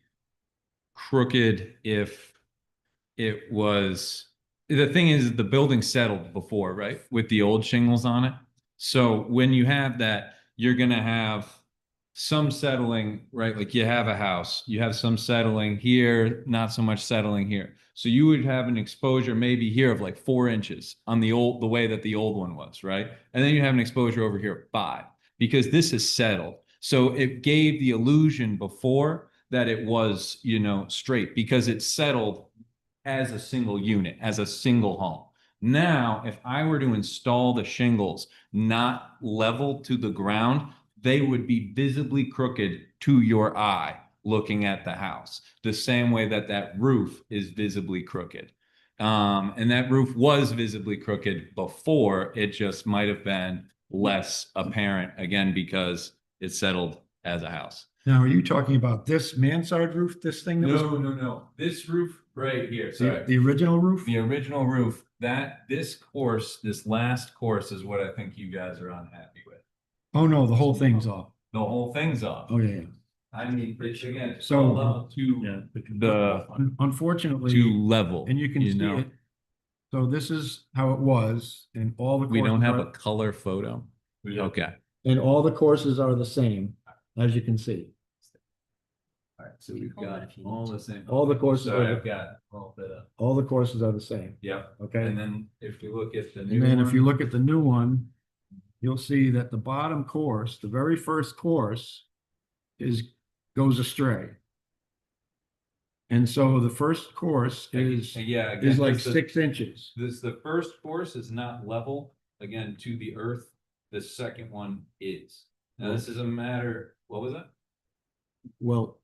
Speaker 13: crooked if it was, the thing is, the building settled before, right? With the old shingles on it. So when you have that, you're going to have some settling, right? Like you have a house, you have some settling here, not so much settling here. So you would have an exposure maybe here of like 4 inches on the way that the old one was, right? And then you have an exposure over here of 5, because this is settled. So it gave the illusion before that it was, you know, straight because it settled as a single unit, as a single home. Now, if I were to install the shingles not level to the ground, they would be visibly crooked to your eye looking at the house, the same way that that roof is visibly crooked. And that roof was visibly crooked before, it just might have been less apparent again because it settled as a house.
Speaker 1: Now, are you talking about this mansard roof, this thing that was?
Speaker 13: No. This roof right here, sorry.
Speaker 1: The original roof?
Speaker 13: The original roof, this course, this last course is what I think you guys are unhappy with.
Speaker 1: Oh, no, the whole thing's off.
Speaker 13: The whole thing's off.
Speaker 1: Oh, yeah.
Speaker 13: I mean, it's again,
Speaker 1: So-
Speaker 13: level to the,
Speaker 1: Unfortunately.
Speaker 13: to level.
Speaker 1: And you can see
Speaker 13: know?
Speaker 1: it. So this is how it was and all the.
Speaker 13: We don't
Speaker 1: courses
Speaker 13: have
Speaker 1: are-
Speaker 13: a color photo. Okay.
Speaker 1: And all the courses are the same, as you can see.
Speaker 13: All right, so we've got all the same.
Speaker 1: All the courses
Speaker 13: Sorry,
Speaker 1: are-
Speaker 13: I've got all the,
Speaker 1: All the courses are the same,
Speaker 13: yep.
Speaker 1: okay?
Speaker 13: And then if we look at the new
Speaker 1: And then if
Speaker 13: one-
Speaker 1: you look at the new one, you'll see that the bottom course, the very first course goes astray. And so the first course is
Speaker 13: Yeah, again,
Speaker 1: like
Speaker 13: this is-
Speaker 1: 6 inches.
Speaker 13: the first course is not level, again, to the earth. The second one is. Now, this is a matter, what was that?
Speaker 1: Well,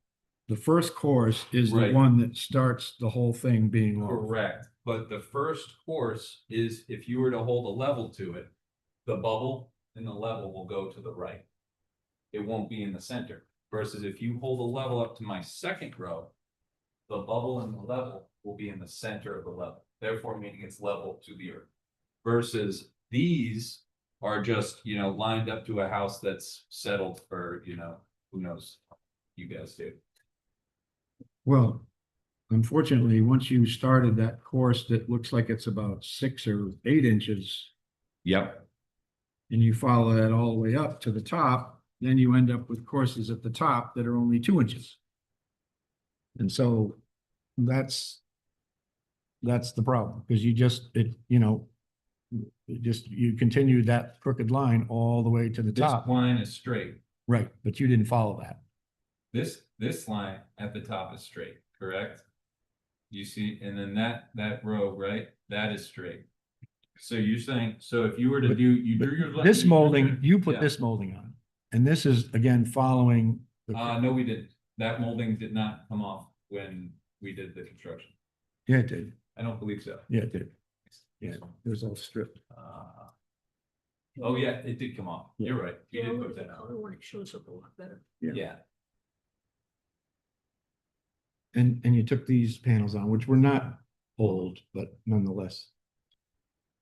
Speaker 1: the first course is the
Speaker 13: Right.
Speaker 1: one that starts the whole thing being off.
Speaker 13: Correct, but the first course is if you were to hold a level to it, the bubble and the level will go to the right. It won't be in the center, versus if you hold a level up to my second row, the bubble and the level will be in the center of the level, therefore meaning it's level to the earth. Versus these are just, you know, lined up to a house that's settled for, you know, who knows, you guys do.
Speaker 1: Well, unfortunately, once you started that course that looks like it's about 6 or 8 inches,
Speaker 13: Yep.
Speaker 1: and you follow that all the way up to the top, then you end up with courses at the top that are only 2 inches. And so that's the problem, because you continue that crooked line all the way to the
Speaker 13: This
Speaker 1: top.
Speaker 13: line is straight.
Speaker 1: Right, but you didn't follow that.
Speaker 13: This line at the top is straight, correct? You see, and then that row, right, that is straight. So you're saying, so if you were to do, you drew your.
Speaker 1: This molding, you put
Speaker 13: Yeah.
Speaker 1: this molding on, and this is again following.
Speaker 13: No, we didn't. That molding did not come off when we did the construction.
Speaker 1: Yeah, it did.
Speaker 13: I don't believe so.
Speaker 1: Yeah, it did. Yeah, it was all stripped.
Speaker 13: Oh, yeah, it did come off. You're right. You
Speaker 2: Yeah,
Speaker 13: did
Speaker 2: look
Speaker 13: put
Speaker 2: at the
Speaker 13: that
Speaker 2: color
Speaker 13: on.
Speaker 2: one, it shows up a lot better.
Speaker 13: Yeah.
Speaker 1: And you took these panels on, which were not old, but nonetheless.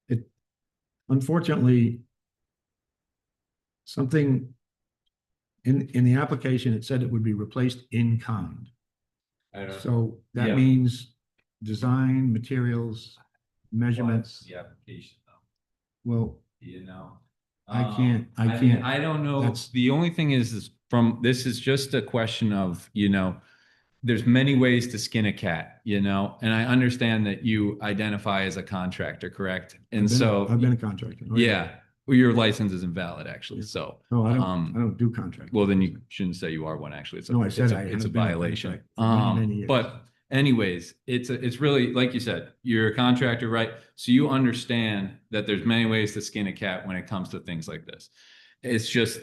Speaker 1: It, unfortunately, something in the application, it said it would be replaced in kind.
Speaker 13: I don't know.
Speaker 1: So that
Speaker 13: Yeah.
Speaker 1: means design, materials, measurements.
Speaker 13: The application though,
Speaker 1: Well,
Speaker 13: you know.
Speaker 1: I can't- I
Speaker 13: mean,
Speaker 1: can't.
Speaker 13: I don't know.
Speaker 1: That's-
Speaker 13: The only thing is this is just a question of, you know, there's many ways to skin a cat, you know, and I understand that you identify as a contractor, correct? And so,
Speaker 1: I've been a contractor.
Speaker 13: yeah, well, your license is invalid actually, so.
Speaker 1: No, I don't do contract.
Speaker 13: Well, then you shouldn't say you are one, actually. It's a,
Speaker 1: No, I said
Speaker 13: it's a-
Speaker 1: I
Speaker 13: it's a
Speaker 1: have been a
Speaker 13: violation.
Speaker 1: contractor for many, many years.
Speaker 13: But anyways, it's really, like you said, you're a contractor, right? So you understand that there's many ways to skin a cat when it comes to things like this. It's just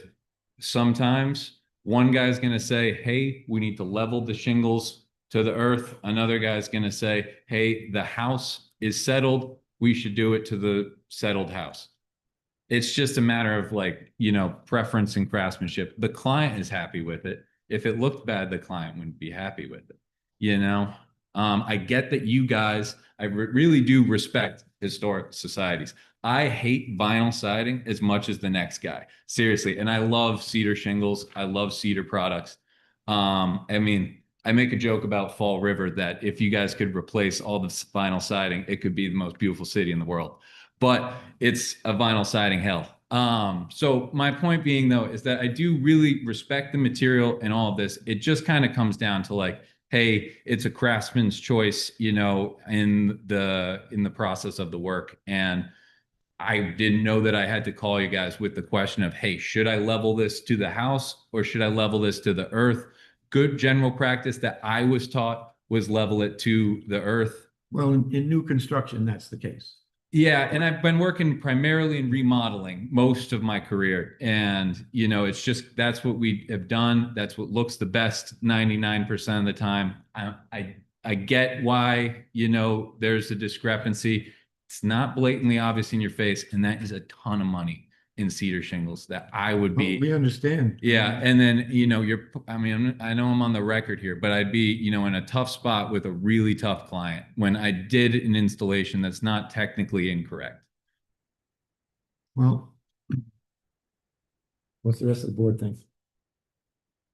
Speaker 13: sometimes one guy's gonna say, hey, we need to level the shingles to the earth. Another guy's gonna say, hey, the house is settled. We should do it to the settled house. It's just a matter of like, you know, preference and craftsmanship. The client is happy with it. If it looked bad, the client wouldn't be happy with it. You know, I get that you guys, I really do respect historic societies. I hate vinyl siding as much as the next guy, seriously. And I love cedar shingles. I love cedar products. I mean, I make a joke about Fall River that if you guys could replace all the vinyl siding, it could be the most beautiful city in the world. But it's a vinyl siding hell. So my point being though, is that I do really respect the material and all of this. It just kind of comes down to like, hey, it's a craftsman's choice, you know, in the process of the work. And I didn't know that I had to call you guys with the question of, hey, should I level this to the house or should I level this to the earth? Good general practice that I was taught was level it to the earth.
Speaker 1: Well, in new construction, that's the case.
Speaker 13: Yeah, and I've been working primarily in remodeling most of my career. And, you know, it's just that's what we have done. That's what looks the best 99% of the time. I get why, you know, there's a discrepancy. It's not blatantly obvious in your face, and that is a ton of money in cedar shingles that I would be.
Speaker 1: We understand.
Speaker 13: Yeah, and then, you know, I mean, I know I'm on the record here, but I'd be, you know, in a tough spot with a really tough client when I did an installation that's not technically incorrect.
Speaker 1: Well, what's the rest of the board think?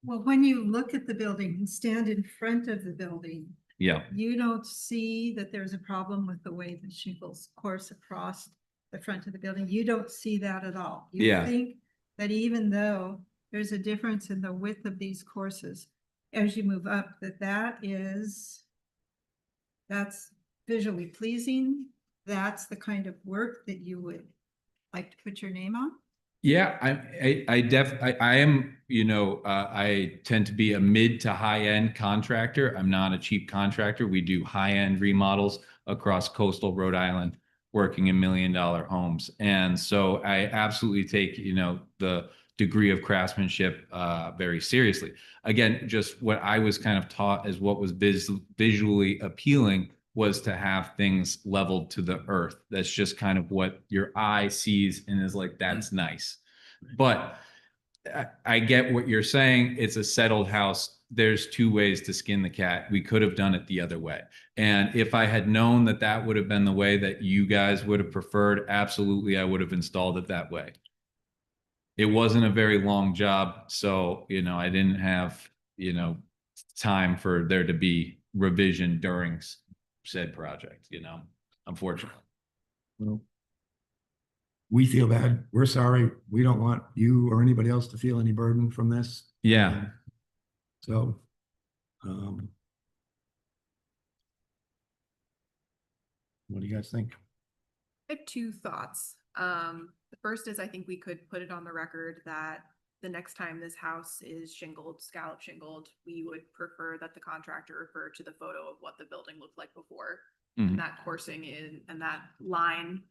Speaker 4: Well, when you look at the building and stand in front of the building,
Speaker 13: Yeah,
Speaker 4: you don't see that there's a problem with the way the shingles course across the front of the building. You don't see that at all. You
Speaker 13: Yeah.
Speaker 4: think that even though there's a difference in the width of these courses, as you move up, that's visually pleasing. That's the kind of work that you would like to put your name on.
Speaker 13: yeah, I am, you know, I tend to be a mid to high end contractor. I'm not a cheap contractor. We do high end remodels across coastal Rhode Island, working in $1 million homes. And so I absolutely take, you know, the degree of craftsmanship very seriously. Again, just what I was kind of taught as what was visually appealing was to have things leveled to the earth. That's just kind of what your eye sees and is like, that's nice. But I get what you're saying. It's a settled house. There's two ways to skin the cat. We could have done it the other way. And if I had known that that would have been the way that you guys would have preferred, absolutely, I would have installed it that way. It wasn't a very long job. So, you know, I didn't have, you know, time for there to be revision during said project, you know, unfortunately.
Speaker 1: Well, we feel bad. We're sorry. We don't want you or anybody else to feel any burden from this.
Speaker 13: Yeah.
Speaker 1: So, what do you guys think?
Speaker 7: I have two thoughts. The first is I think we could put it on the record that the next time this house is shingled, scallop shingled, we would prefer that the contractor refer to the photo of what the building looked like before.
Speaker 13: Mhm.
Speaker 7: And that coursing in and that line,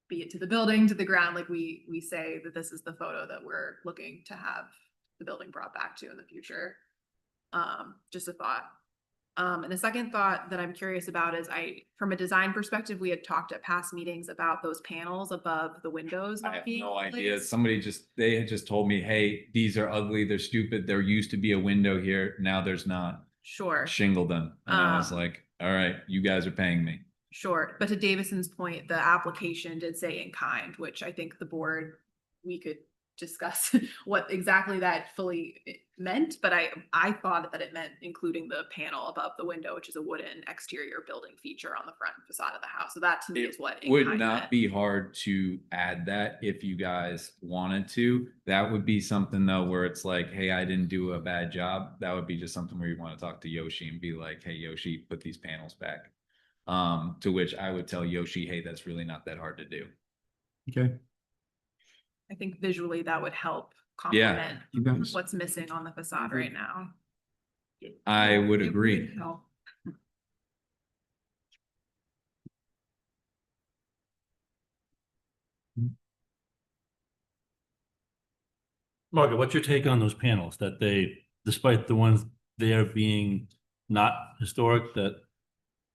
Speaker 7: be it to the building, to the ground, like we say that this is the photo that we're looking to have the building brought back to in the future. Just a thought. And the second thought that I'm curious about is from a design perspective, we had talked at past meetings about those panels above the windows.
Speaker 13: I
Speaker 7: not
Speaker 13: have
Speaker 7: being
Speaker 13: no idea.
Speaker 7: replaced.
Speaker 13: They had just told me, hey, these are ugly. They're stupid. There used to be a window here. Now there's not.
Speaker 7: Sure.
Speaker 13: Shingle them. And I was
Speaker 7: Um,
Speaker 13: like, all right, you guys are paying me.
Speaker 7: Sure, but to Davison's point, the application did say in kind, which I think the board, we could discuss what exactly that fully meant, but I thought that it meant including the panel above the window, which is a wooden exterior building feature on the front facade of the house. So that to me is what in
Speaker 13: Would
Speaker 7: kind
Speaker 13: not
Speaker 7: meant.
Speaker 13: be hard to add that if you guys wanted to. That would be something though, where it's like, hey, I didn't do a bad job. That would be just something where you want to talk to Yoshi and be like, hey, Yoshi, put these panels back. To which I would tell Yoshi, hey, that's really not that hard to do.
Speaker 1: Okay,
Speaker 7: I think visually that would help
Speaker 13: Yeah.
Speaker 7: complement
Speaker 1: you guys,
Speaker 7: what's missing on the facade right now.
Speaker 13: I would
Speaker 4: It
Speaker 13: agree.
Speaker 4: help.
Speaker 6: Margaret, what's your take on those panels that despite the ones there being not historic, that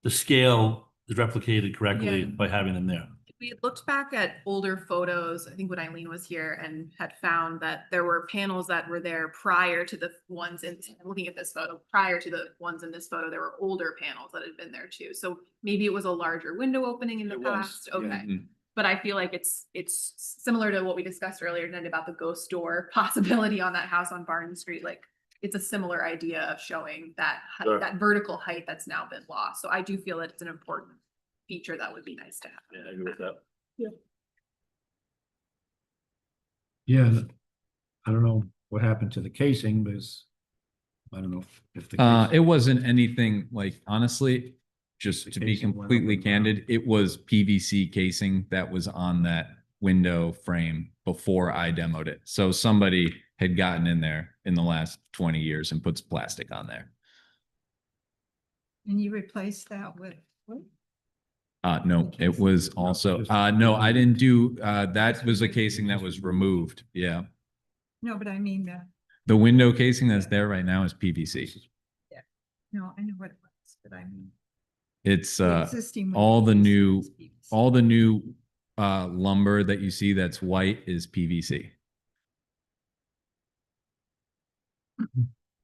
Speaker 6: the scale is replicated correctly
Speaker 7: Yeah.
Speaker 6: by having them there?
Speaker 7: We had looked back at older photos, I think when Eileen was here, and had found that there were panels that were there prior to the ones in, looking at this photo, prior to the ones in this photo, there were older panels that had been there too. So maybe it was a larger window opening in the
Speaker 13: It was,
Speaker 7: past.
Speaker 13: yeah.
Speaker 7: Okay.
Speaker 13: Mhm.
Speaker 7: But I feel like it's similar to what we discussed earlier tonight about the ghost door possibility on that house on Barton Street. Like it's a similar idea of showing that
Speaker 6: Sure.
Speaker 7: that vertical height that's now been lost. So I do feel that it's an important feature that would be nice to have.
Speaker 6: Yeah, I agree with that.
Speaker 1: yeah, I don't know what happened to the casing, because I don't know if the.
Speaker 13: It wasn't anything like, honestly, just
Speaker 1: The
Speaker 13: to be
Speaker 1: casing went up
Speaker 13: completely
Speaker 1: and down.
Speaker 13: candid, it was PVC casing that was on that window frame before I demoed it. So somebody had gotten in there in the last 20 years and puts plastic on there.
Speaker 4: And you replaced that with,
Speaker 13: No, it was also, no, I didn't do, that was a casing that was removed. Yeah.
Speaker 4: no, but I mean,
Speaker 13: The window casing that's there right now is PVC.
Speaker 4: no, I know what it was, but I mean.
Speaker 13: It's,
Speaker 4: the existing
Speaker 13: all the
Speaker 4: window
Speaker 13: new,
Speaker 4: is PVC.
Speaker 13: all the new, lumber that you see that's white is PVC.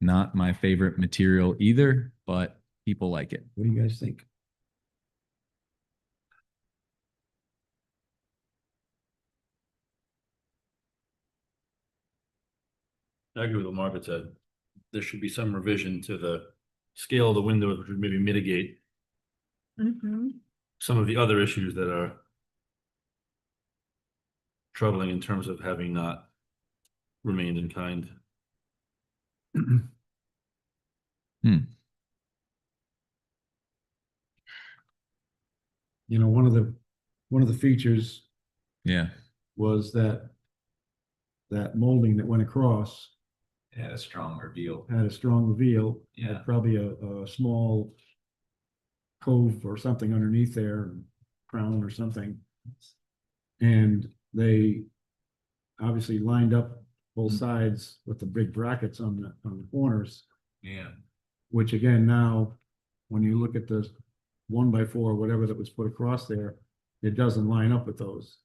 Speaker 13: Not my favorite material either, but people like it.
Speaker 1: What do you guys think?
Speaker 6: I agree with what Margaret said. There should be some revision to the scale of the windows, which would maybe mitigate
Speaker 2: Mhm.
Speaker 6: some of the other issues that are troubling in terms of having not remained in kind.
Speaker 1: You know, one of the features
Speaker 13: Yeah.
Speaker 1: was that molding that went across
Speaker 13: It had a strong reveal.
Speaker 1: had a strong reveal.
Speaker 13: Yeah.
Speaker 1: Had probably a small cove or something underneath there, crown or something. And they obviously lined up both sides with the big brackets on the corners,
Speaker 13: Yeah.
Speaker 1: which again, now, when you look at the 1x4 or whatever that was put across there, it doesn't line up with those,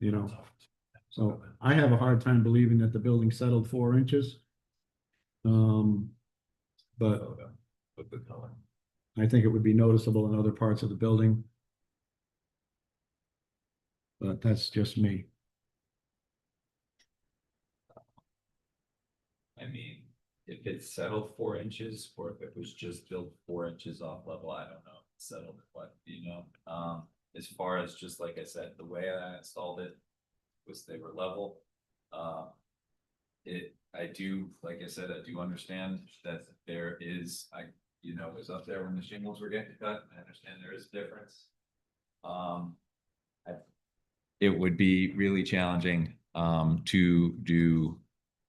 Speaker 1: you know? So I have a hard time believing that the building settled 4 inches. But
Speaker 13: With the color.
Speaker 1: I think it would be noticeable in other parts of the building. But that's just me.
Speaker 13: I mean, if it settled 4 inches or if it was just built 4 inches off level, I don't know. Settled, but as far as just like I said, the way I installed it was they were level. I do, like I said, I do understand that there is, was up there when the shingles were getting cut. I understand there is a difference. It would be really challenging to do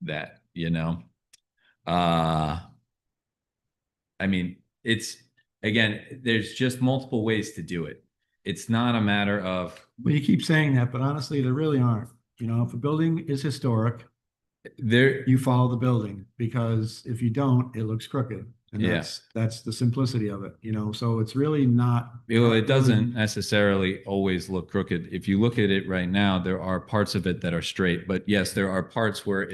Speaker 13: that, I mean, there's just multiple ways to do it. It's not a matter of,
Speaker 1: Well, you keep saying that, but honestly, there really aren't. You know, if a building is historic, you follow the building, because if you don't, it looks crooked. And
Speaker 13: Yeah.
Speaker 1: that's the simplicity of it, so it's really not.
Speaker 13: well, it doesn't necessarily always look crooked. If you look at it right now, there are parts of it that are straight, but yes, there are parts where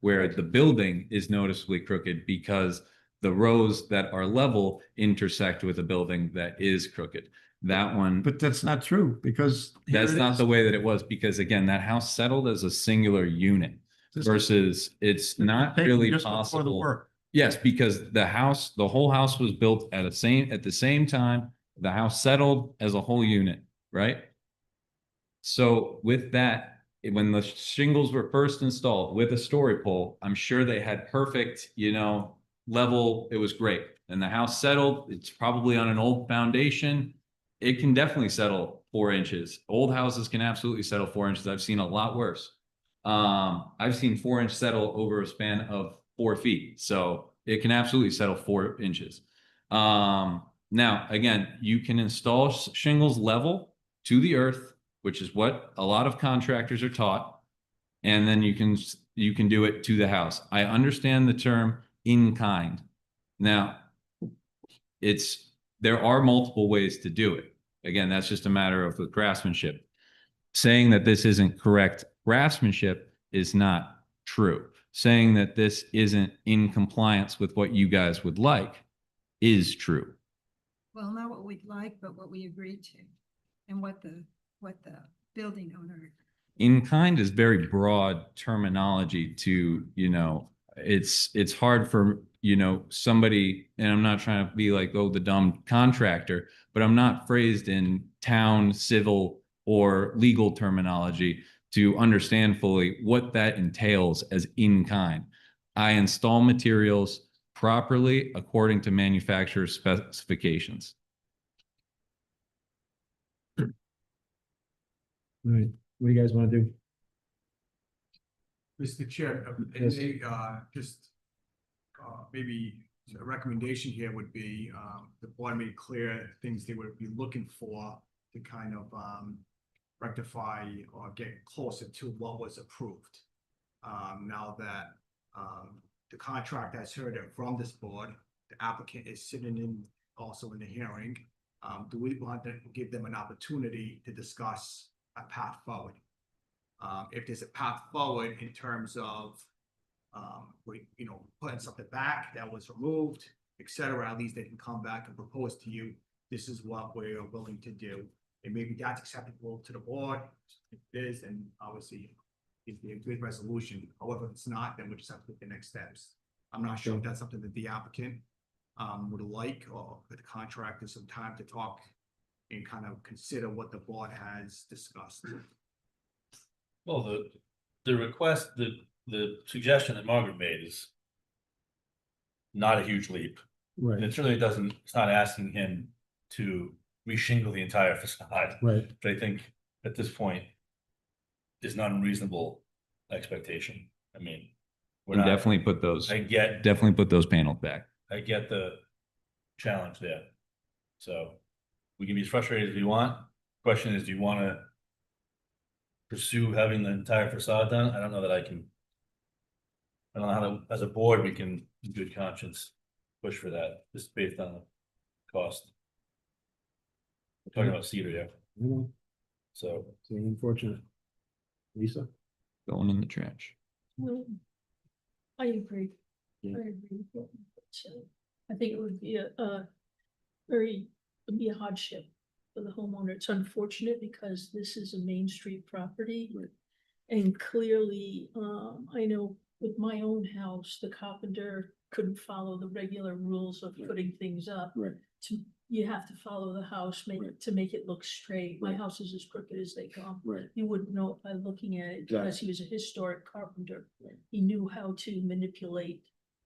Speaker 13: where the building is noticeably crooked because the rows that are level intersect with a building that is crooked. That one,
Speaker 1: But that's not true, because. here
Speaker 13: that's
Speaker 1: it
Speaker 13: not
Speaker 1: is.
Speaker 13: the way that it was, because again, that house settled as a singular unit versus it's not
Speaker 1: Taken
Speaker 13: really
Speaker 1: just before the
Speaker 13: possible.
Speaker 1: work.
Speaker 13: Yes, because the whole house was built at the same time. The house settled as a whole unit, right? So with that, when the shingles were first installed with a story pole, I'm sure they had perfect, level. It was great. And the house settled. It's probably on an old foundation. It can definitely settle 4 inches. Old houses can absolutely settle 4 inches. I've seen a lot worse. I've seen 4 inch settle over a span of 4 feet. So it can absolutely settle 4 inches. Now, again, you can install shingles level to the earth, which is what a lot of contractors are taught. And then you can do it to the house. I understand the term in kind. Now, there are multiple ways to do it. Again, that's just a matter of the craftsmanship. Saying that this isn't correct craftsmanship is not true. Saying that this isn't in compliance with what you guys would like is true.
Speaker 4: well, not what we'd like, but what we agreed to and what the building owner.
Speaker 13: In kind is very broad terminology to, it's hard for, somebody, and I'm not trying to be like, oh, the dumb contractor, but I'm not phrased in town, civil, or legal terminology to understand fully what that entails as in kind. I install materials properly according to manufacturer's specifications.
Speaker 1: All right, what do you guys want to do?
Speaker 3: Mr. Chair,
Speaker 1: Yes.
Speaker 3: just maybe a recommendation here would be, the board made clear things they would be looking for to kind of rectify or get closer to what was approved. Now that the contract has heard it from this board, the applicant is sitting in also in the hearing. Do we want to give them an opportunity to discuss a path forward? If there's a path forward in terms of, putting something back that was removed, et cetera, at least they can come back and propose to you, this is what we are willing to do. And maybe that's acceptable to the board. If it is, then obviously it'd be a good resolution. However, if it's not, then we just have to take the next steps. I'm not sure if that's something that the applicant would like, or if the contractor some time to talk and kind of consider what the board has discussed.
Speaker 6: Well, the request, the suggestion that Margaret made is not a huge leap. And
Speaker 1: Right,
Speaker 6: it certainly doesn't, it's not asking him to reshingle the entire facade,
Speaker 1: right.
Speaker 6: which I think at this point is not a reasonable expectation. I mean, we're
Speaker 13: And
Speaker 6: not,
Speaker 13: definitely put those,
Speaker 6: I get
Speaker 13: panels back.
Speaker 6: I get the challenge there. So we can be as frustrated as we want. Question is, do you want to pursue having the entire facade done? I don't know that I can. I don't know how to, as a board, we can in good conscience push for that, just based on the cost. We're talking about cedar here, so.
Speaker 1: So unfortunate. Lisa?
Speaker 13: Going in the trash.
Speaker 2: No, I agree.
Speaker 1: Yeah.
Speaker 2: I agree. But, I think it would be it'd be a hardship for the homeowner. It's unfortunate because this is a Main Street property.
Speaker 1: Right.
Speaker 2: And clearly, I know with my own house, the carpenter couldn't follow the regular rules of
Speaker 1: Right.
Speaker 2: putting things up.
Speaker 1: Right.
Speaker 2: You have to follow the house,
Speaker 1: Right.
Speaker 2: to make it look straight. My
Speaker 1: Right.
Speaker 2: house is as crooked as they come.
Speaker 1: Right.
Speaker 2: You wouldn't know it by looking at it because he was a historic carpenter.
Speaker 1: Right.
Speaker 2: He knew how to manipulate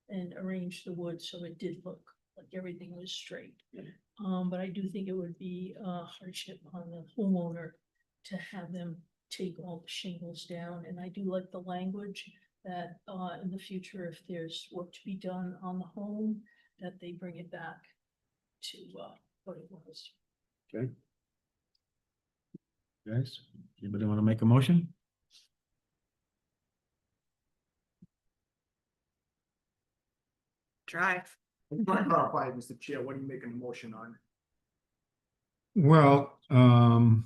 Speaker 2: and arrange the wood so it did look like everything was straight.
Speaker 1: Yeah.
Speaker 2: But I do think it would be a hardship on the homeowner to have them take all the shingles down. And I do like the language that in the future, if there's work to be done on the home, that they bring it back to what it was.
Speaker 1: Okay. Guys, anybody want to make a motion?
Speaker 7: Drive.
Speaker 3: Clarify, Mr. Chair, what are you making a motion on?
Speaker 1: Well,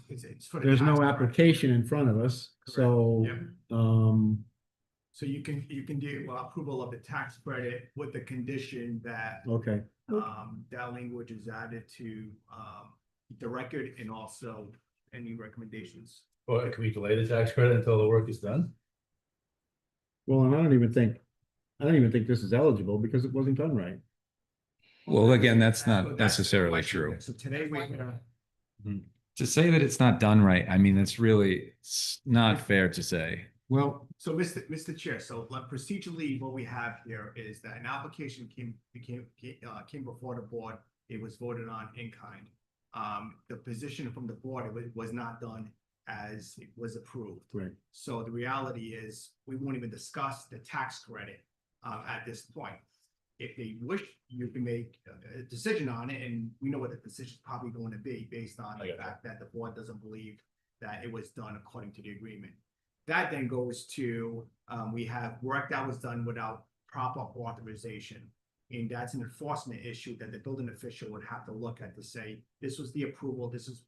Speaker 3: It's for the
Speaker 1: there's no
Speaker 3: tax credit.
Speaker 1: application in front of us, so,
Speaker 3: Yep. So you can do approval of the tax credit with the condition that
Speaker 1: okay,
Speaker 3: that language is added to the record, and also any recommendations.
Speaker 6: Well, can we delay the tax credit until the work is done?
Speaker 1: well, and I don't even think this is eligible because it wasn't done right.
Speaker 13: Well, again, that's not
Speaker 3: So the
Speaker 13: necessarily
Speaker 3: question.
Speaker 13: true.
Speaker 3: So today we're gonna.
Speaker 13: To say that it's not done right, I mean, it's not fair to say.
Speaker 1: Well,
Speaker 3: So, Mr. Chair, so like procedurally, what we have here is that an application came before the board. It was voted on in kind. The position from the board, it was not done as it was approved.
Speaker 1: right,
Speaker 3: So the reality is, we won't even discuss the tax credit at this point. If they wish, you can make a decision on it, and we know what the decision is probably going to be based on the fact that the board doesn't believe that it was done according to the agreement. That then goes to, we have work that was done without proper authorization. And that's an enforcement issue that the building official would have to look at to say, this was the approval, this is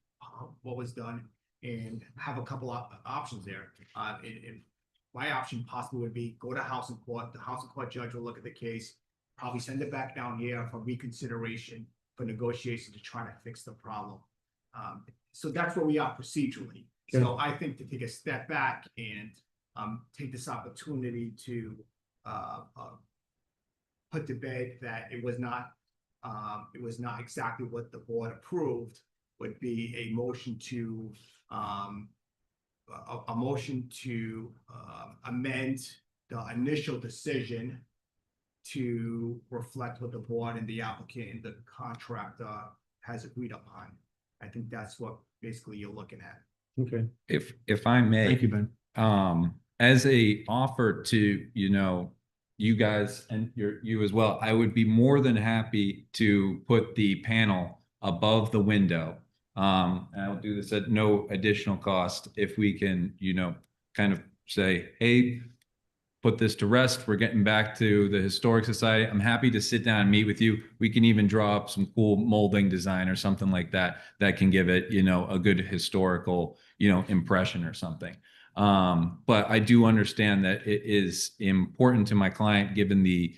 Speaker 3: what was done, and have a couple of options there. And my option possibly would be go to housing court. The housing court judge will look at the case, probably send it back down here for reconsideration, for negotiation to try to fix the problem. So that's where we are procedurally. So I think to take a step back and take this opportunity to put to bed that it was not exactly what the board approved would be a motion to amend the initial decision to reflect what the board and the applicant and the contractor has agreed upon. I think that's what basically you're looking at.
Speaker 1: Okay,
Speaker 13: If I may.
Speaker 1: thank you, Ben.
Speaker 13: As a offer to, you guys and you as well, I would be more than happy to put the panel above the window. And I'll do this at no additional cost if we can, kind of say, hey, put this to rest. We're getting back to the Historic Society. I'm happy to sit down and meet with you. We can even draw up some cool molding design or something like that that can give it, a good historical, impression or something. But I do understand that it is important to my client, given the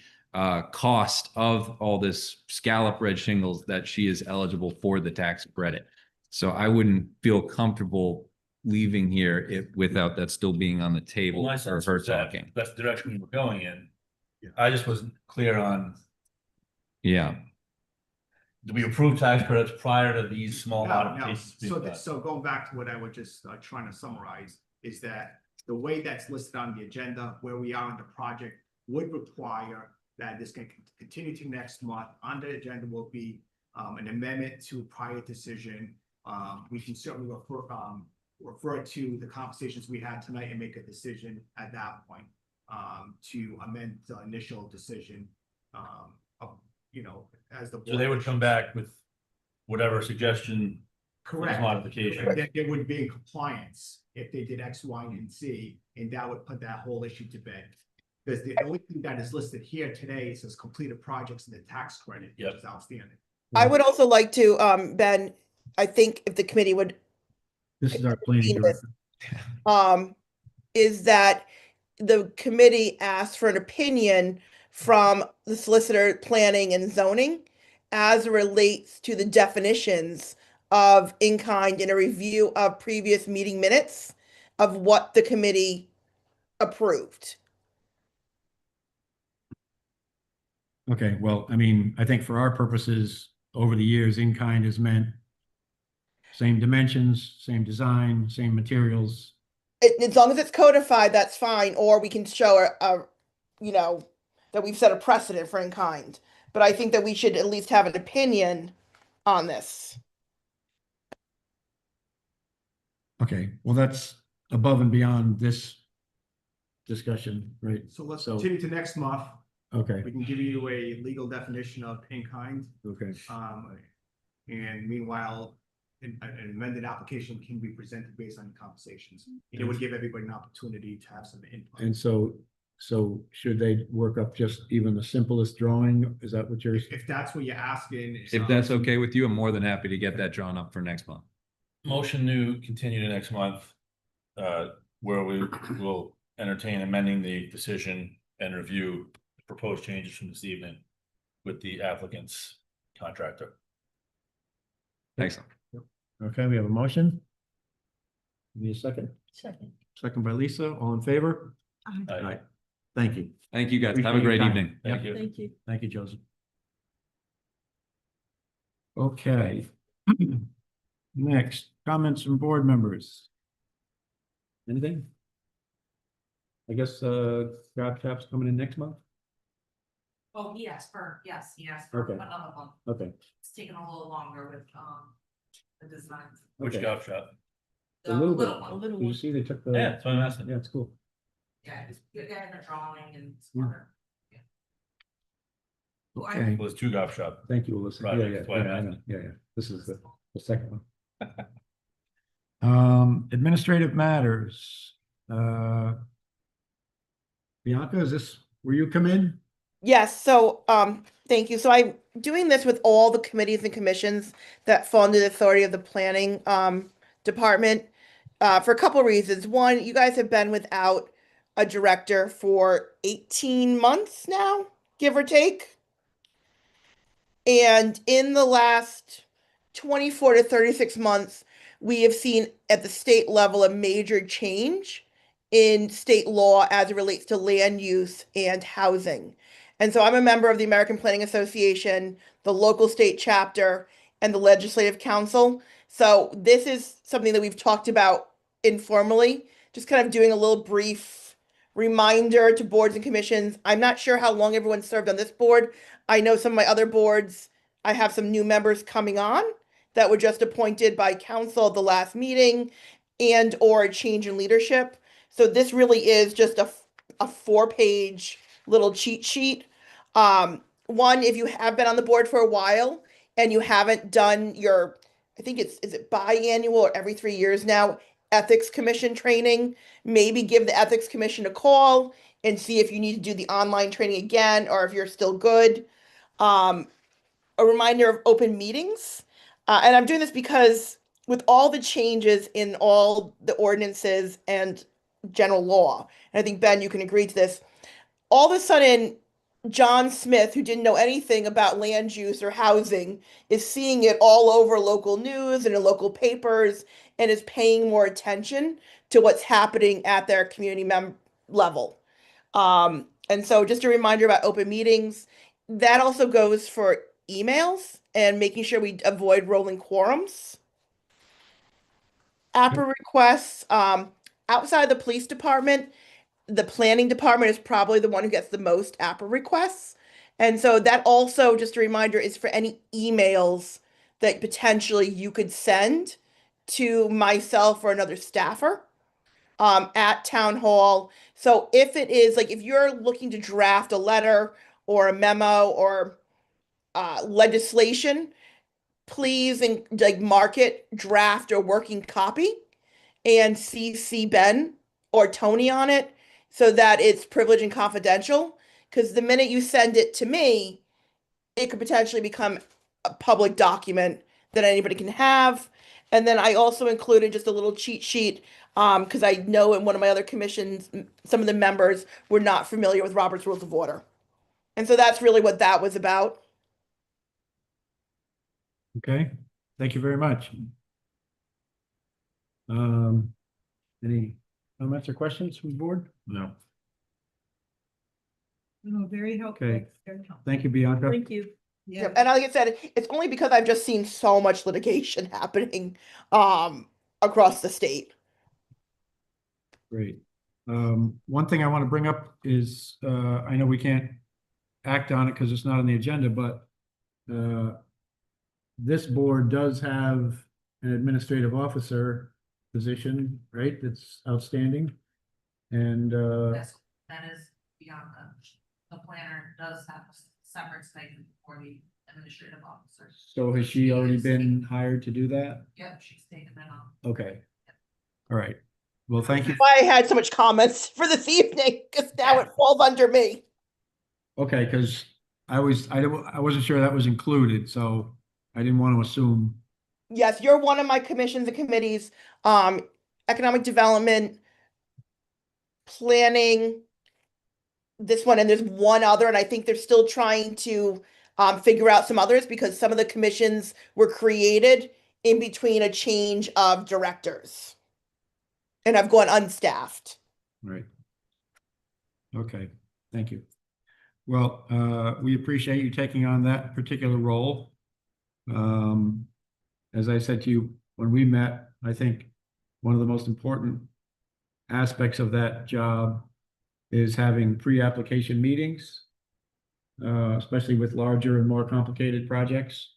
Speaker 13: cost of all this scallop red shingles, that she is eligible for the tax credit. So I wouldn't feel comfortable leaving here without that still being on the table
Speaker 6: My
Speaker 13: for
Speaker 6: sense
Speaker 13: her
Speaker 6: was that
Speaker 13: talking.
Speaker 6: that's the direction we were going in. I just wasn't clear on,
Speaker 13: Yeah.
Speaker 6: do we approve tax credits prior to these small
Speaker 3: No, no.
Speaker 6: modifications? being
Speaker 3: So
Speaker 6: done?
Speaker 3: so going back to what I was just trying to summarize is that the way that's listed on the agenda, where we are in the project, would require that this can continue to next month. On the agenda will be an amendment to a prior decision. We can certainly refer to the conversations we had tonight and make a decision at that point to amend the initial decision as the.
Speaker 6: So they would come back with whatever suggestion.
Speaker 3: Correct.
Speaker 6: Modification.
Speaker 3: That it would be in compliance if they did X, Y, and Z, and that would put that whole issue to bed. Because the only thing that is listed here today says completed projects and the tax credit, which is outstanding.
Speaker 8: I would also like to, Ben, I think if the committee would,
Speaker 1: This is our planning director.
Speaker 8: is that the committee asked for an opinion from the solicitor planning and zoning as it relates to the definitions of in-kind in a review of previous meeting minutes of what the committee approved.
Speaker 1: Okay, well, I mean, I think for our purposes, over the years, in-kind has meant same dimensions, same design, same materials.
Speaker 8: As long as it's codified, that's fine, or we can show that we've set a precedent for in-kind. But I think that we should at least have an opinion on this.
Speaker 1: Okay, well, that's above and beyond this discussion, right?
Speaker 3: So let's
Speaker 1: So-
Speaker 3: continue to next month.
Speaker 1: Okay,
Speaker 3: We can give you a legal definition of in-kind.
Speaker 1: okay.
Speaker 3: And meanwhile, an amended application can be presented based on conversations. And it would give everybody an opportunity to have some input.
Speaker 1: And so should they work up just even the simplest drawing? Is that what you're?
Speaker 3: If that's what you're asking.
Speaker 13: If that's okay with you, I'm more than happy to get that drawn up for next month.
Speaker 6: Motion to continue to next month, where we will entertain amending the decision and review proposed changes from this evening with the applicant's contractor.
Speaker 13: Excellent.
Speaker 1: Okay, we have a motion. Give me a second.
Speaker 2: Second.
Speaker 1: Second by Lisa, all in favor?
Speaker 6: Aye.
Speaker 1: Thank you.
Speaker 13: Thank you guys. Have a
Speaker 1: Appreciate your
Speaker 13: great
Speaker 1: time.
Speaker 13: evening.
Speaker 6: Thank you.
Speaker 2: Thank you.
Speaker 1: Thank you, Joseph. Okay. Next, comments from board members. Anything? I guess, Grab Shop's coming in next month?
Speaker 10: Oh, he asked for
Speaker 1: Okay.
Speaker 10: another one.
Speaker 1: Okay.
Speaker 10: It's taking a little longer with, the designs.
Speaker 6: Which
Speaker 1: Okay.
Speaker 6: golf shop?
Speaker 10: The
Speaker 1: A little bit.
Speaker 10: little
Speaker 2: A
Speaker 10: one.
Speaker 2: little
Speaker 1: You
Speaker 2: one.
Speaker 1: see, they took the.
Speaker 6: Yeah, that's what I'm asking.
Speaker 1: Yeah, it's cool.
Speaker 10: Yeah, it's good guy in the drawing and it's
Speaker 1: Yeah.
Speaker 10: smarter.
Speaker 1: Okay,
Speaker 6: Well, it's two golf shop.
Speaker 1: thank you, Alyssa. Yeah,
Speaker 6: Project,
Speaker 1: yeah,
Speaker 6: that's why I'm
Speaker 1: yeah, I know.
Speaker 6: asking.
Speaker 1: Yeah, yeah. This is the second one. Administrative matters. Bianca, is this where you come in?
Speaker 8: Yes, so thank you. So I'm doing this with all the committees and commissions that fall under the authority of the planning department for a couple of reasons. One, you guys have been without a director for 18 months now, give or take. And in the last 24 to 36 months, we have seen at the state level a major change in state law as it relates to land use and housing. And so I'm a member of the American Planning Association, the local state chapter, and the Legislative Council. So this is something that we've talked about informally, just kind of doing a little brief reminder to boards and commissions. I'm not sure how long everyone served on this board. I know some of my other boards, I have some new members coming on that were just appointed by council at the last meeting and or a change in leadership. So this really is just a 4-page little cheat sheet. One, if you have been on the board for a while and you haven't done your, I think is it biannual or every 3 years now, ethics commission training, maybe give the ethics commission a call and see if you need to do the online training again or if you're still good. A reminder of open meetings. And I'm doing this because with all the changes in all the ordinances and general law, and I think Ben, you can agree to this, all of a sudden, John Smith, who didn't know anything about land use or housing, is seeing it all over local news and in local papers and is paying more attention to what's happening at their community level. And so just a reminder about open meetings. That also goes for emails and making sure we avoid rolling quorums. APRA requests, outside the police department, the planning department is probably the one who gets the most APRA requests. And so that also, just a reminder, is for any emails that potentially you could send to myself or another staffer at town hall. So if it is like if you're looking to draft a letter or a memo or legislation, please and like mark it draft or working copy and CC Ben or Tony on it so that it's privileged and confidential. Because the minute you send it to me, it could potentially become a public document that anybody can have. And then I also included just a little cheat sheet because I know in one of my other commissions, some of the members were not familiar with Robert's Rules of Order. And so that's really what that was about.
Speaker 1: Okay, thank you very much. Any comments or questions from the board? No.
Speaker 4: Oh, very helpful.
Speaker 1: Okay.
Speaker 4: Very helpful.
Speaker 1: Thank you, Bianca.
Speaker 2: Thank you.
Speaker 4: Yeah.
Speaker 8: Yep. And like I said, it's only because I've just seen so much litigation happening across the state.
Speaker 1: Great. One thing I want to bring up is, I know we can't act on it because it's not on the agenda, but this board does have an administrative officer position, right? That's outstanding. And
Speaker 10: Yes, that is Bianca. The planner does have a separate stipend for the administrative officer.
Speaker 1: so has she already been hired to do that?
Speaker 10: Yep, she's taken that on.
Speaker 1: Okay. All right. Well, thank you.
Speaker 8: Why I had so much comments for this evening because now it falls under me.
Speaker 1: Okay, because I wasn't sure that was included, so I didn't want to assume.
Speaker 8: Yes, you're one of my commissions and committees, economic development, planning, this one, and there's one other, and I think they're still trying to figure out some others because some of the commissions were created in between a change of directors. And I've gone unstaffed.
Speaker 1: Right. Okay, thank you. Well, we appreciate you taking on that particular role. As I said to you, when we met, I think one of the most important aspects of that job is having pre-application meetings, especially with larger and more complicated projects,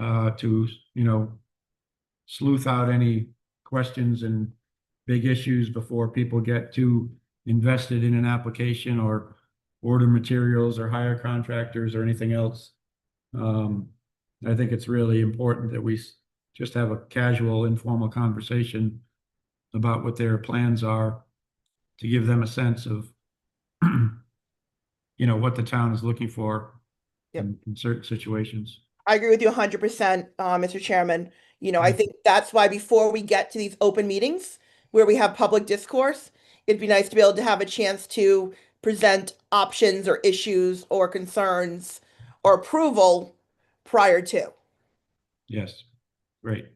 Speaker 1: to, sleuth out any questions and big issues before people get too invested in an application or order materials or hire contractors or anything else. I think it's really important that we just have a casual, informal conversation about what their plans are to give them a sense of, what the town is looking for in certain situations.
Speaker 8: I agree with you 100%, Mr. Chairman. I think that's why before we get to these open meetings where we have public discourse, it'd be nice to be able to have a chance to present options or issues or concerns or approval prior to.
Speaker 1: Yes, great.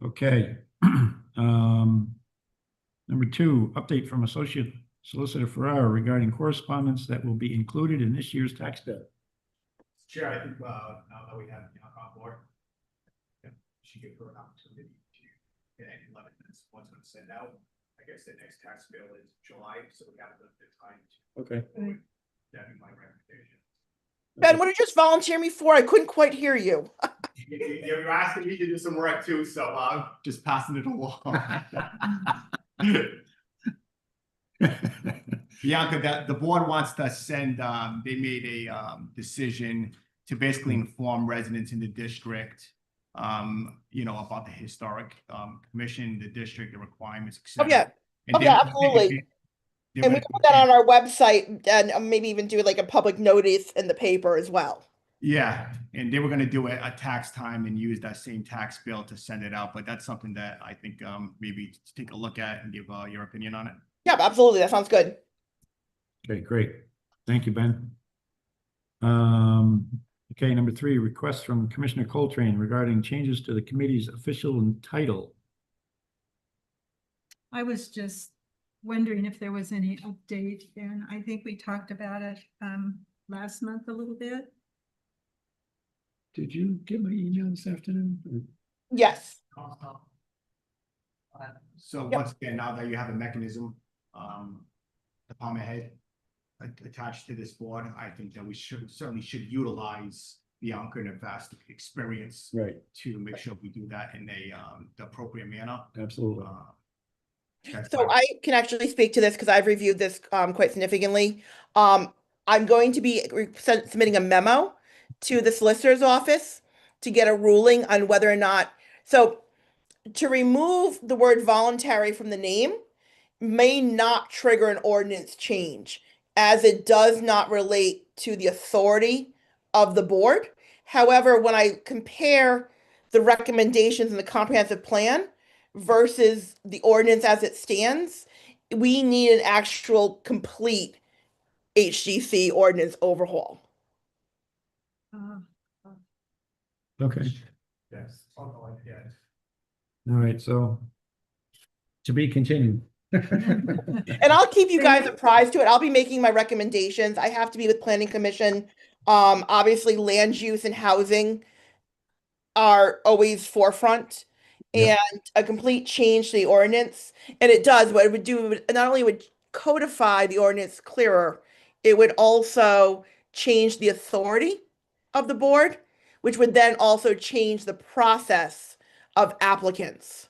Speaker 1: Okay. Number 2, update from Associate Solicitor Ferrara regarding correspondence that will be included in this year's tax bill.
Speaker 3: Chair, I think, now that we have Bianca on board, she gave her an opportunity to get any 11 minutes, what's going to send out. I guess the next tax bill is July, so we have the time.
Speaker 1: Okay.
Speaker 3: That'd be my recommendation.
Speaker 8: Ben, what did you just volunteer me for? I couldn't quite hear you.
Speaker 3: You're asking me to do some work too, so I'm just passing it along. Bianca, that the board wants to send, they made a decision to basically inform residents in the district, about the historic commission, the district, the requirements, et
Speaker 8: Oh,
Speaker 3: cetera.
Speaker 8: yeah.
Speaker 3: And
Speaker 8: Oh,
Speaker 3: they-
Speaker 8: yeah, absolutely.
Speaker 3: they
Speaker 8: And we
Speaker 3: went-
Speaker 8: can put that on our website and maybe even do like a public notice in the paper as well.
Speaker 3: Yeah, and they were gonna do a tax time and use that same tax bill to send it out, but that's something that I think maybe to take a look at and give your opinion on it.
Speaker 8: Yeah, absolutely. That sounds good.
Speaker 1: Okay, great. Thank you, Ben. Okay, number 3, request from Commissioner Coltrane regarding changes to the committee's official title.
Speaker 4: I was just wondering if there was any update, and I think we talked about it last month a little bit.
Speaker 1: Did you get my email this afternoon?
Speaker 8: Yes.
Speaker 3: So
Speaker 8: Yep.
Speaker 3: once again, now that you have a mechanism, department head attached to this board, I think that we certainly should utilize Bianca and her vast experience
Speaker 1: Right,
Speaker 3: to make sure we do that in the appropriate manner.
Speaker 1: absolutely.
Speaker 3: That's
Speaker 8: So
Speaker 3: my-
Speaker 8: I can actually speak to this because I've reviewed this quite significantly. I'm going to be submitting a memo to the solicitor's office to get a ruling on whether or not, so to remove the word voluntary from the name may not trigger an ordinance change, as it does not relate to the authority of the board. However, when I compare the recommendations in the comprehensive plan versus the ordinance as it stands, we need an actual complete HGC ordinance overhaul.
Speaker 1: Okay,
Speaker 3: Yes. Yes.
Speaker 1: all right, so to be continued.
Speaker 8: And I'll keep you guys apprised to it. I'll be making my recommendations. I have to be with planning commission. Obviously land use and housing are always forefront.
Speaker 1: Yep.
Speaker 8: And a complete change to the ordinance. And it does, what it would do, it would not only would codify the ordinance clearer, it would also change the authority of the board, which would then also change the process of applicants.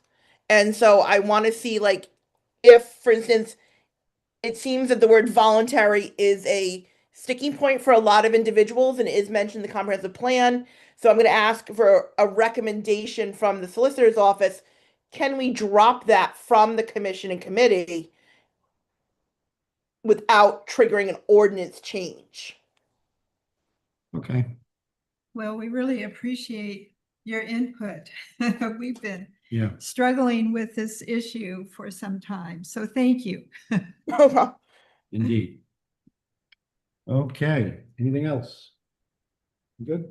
Speaker 8: And so I want to see, like, if, for instance, it seems that the word voluntary is a sticking point for a lot of individuals and it is mentioned in the comprehensive plan. So I'm going to ask for a recommendation from the solicitor's office. Can we drop that from the commission and committee without triggering an ordinance change?
Speaker 1: Okay,
Speaker 4: Well, we really appreciate your input. We've been
Speaker 1: yeah,
Speaker 4: struggling with this issue for some time, so thank you.
Speaker 1: indeed. Okay, anything else? Good?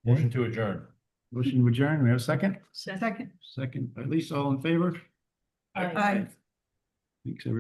Speaker 6: Motion to adjourn.
Speaker 1: Motion to adjourn, we have a second?
Speaker 4: Second.
Speaker 1: Second, at least all in favor?
Speaker 2: Aye.
Speaker 4: Aye.
Speaker 1: Thanks, everybody.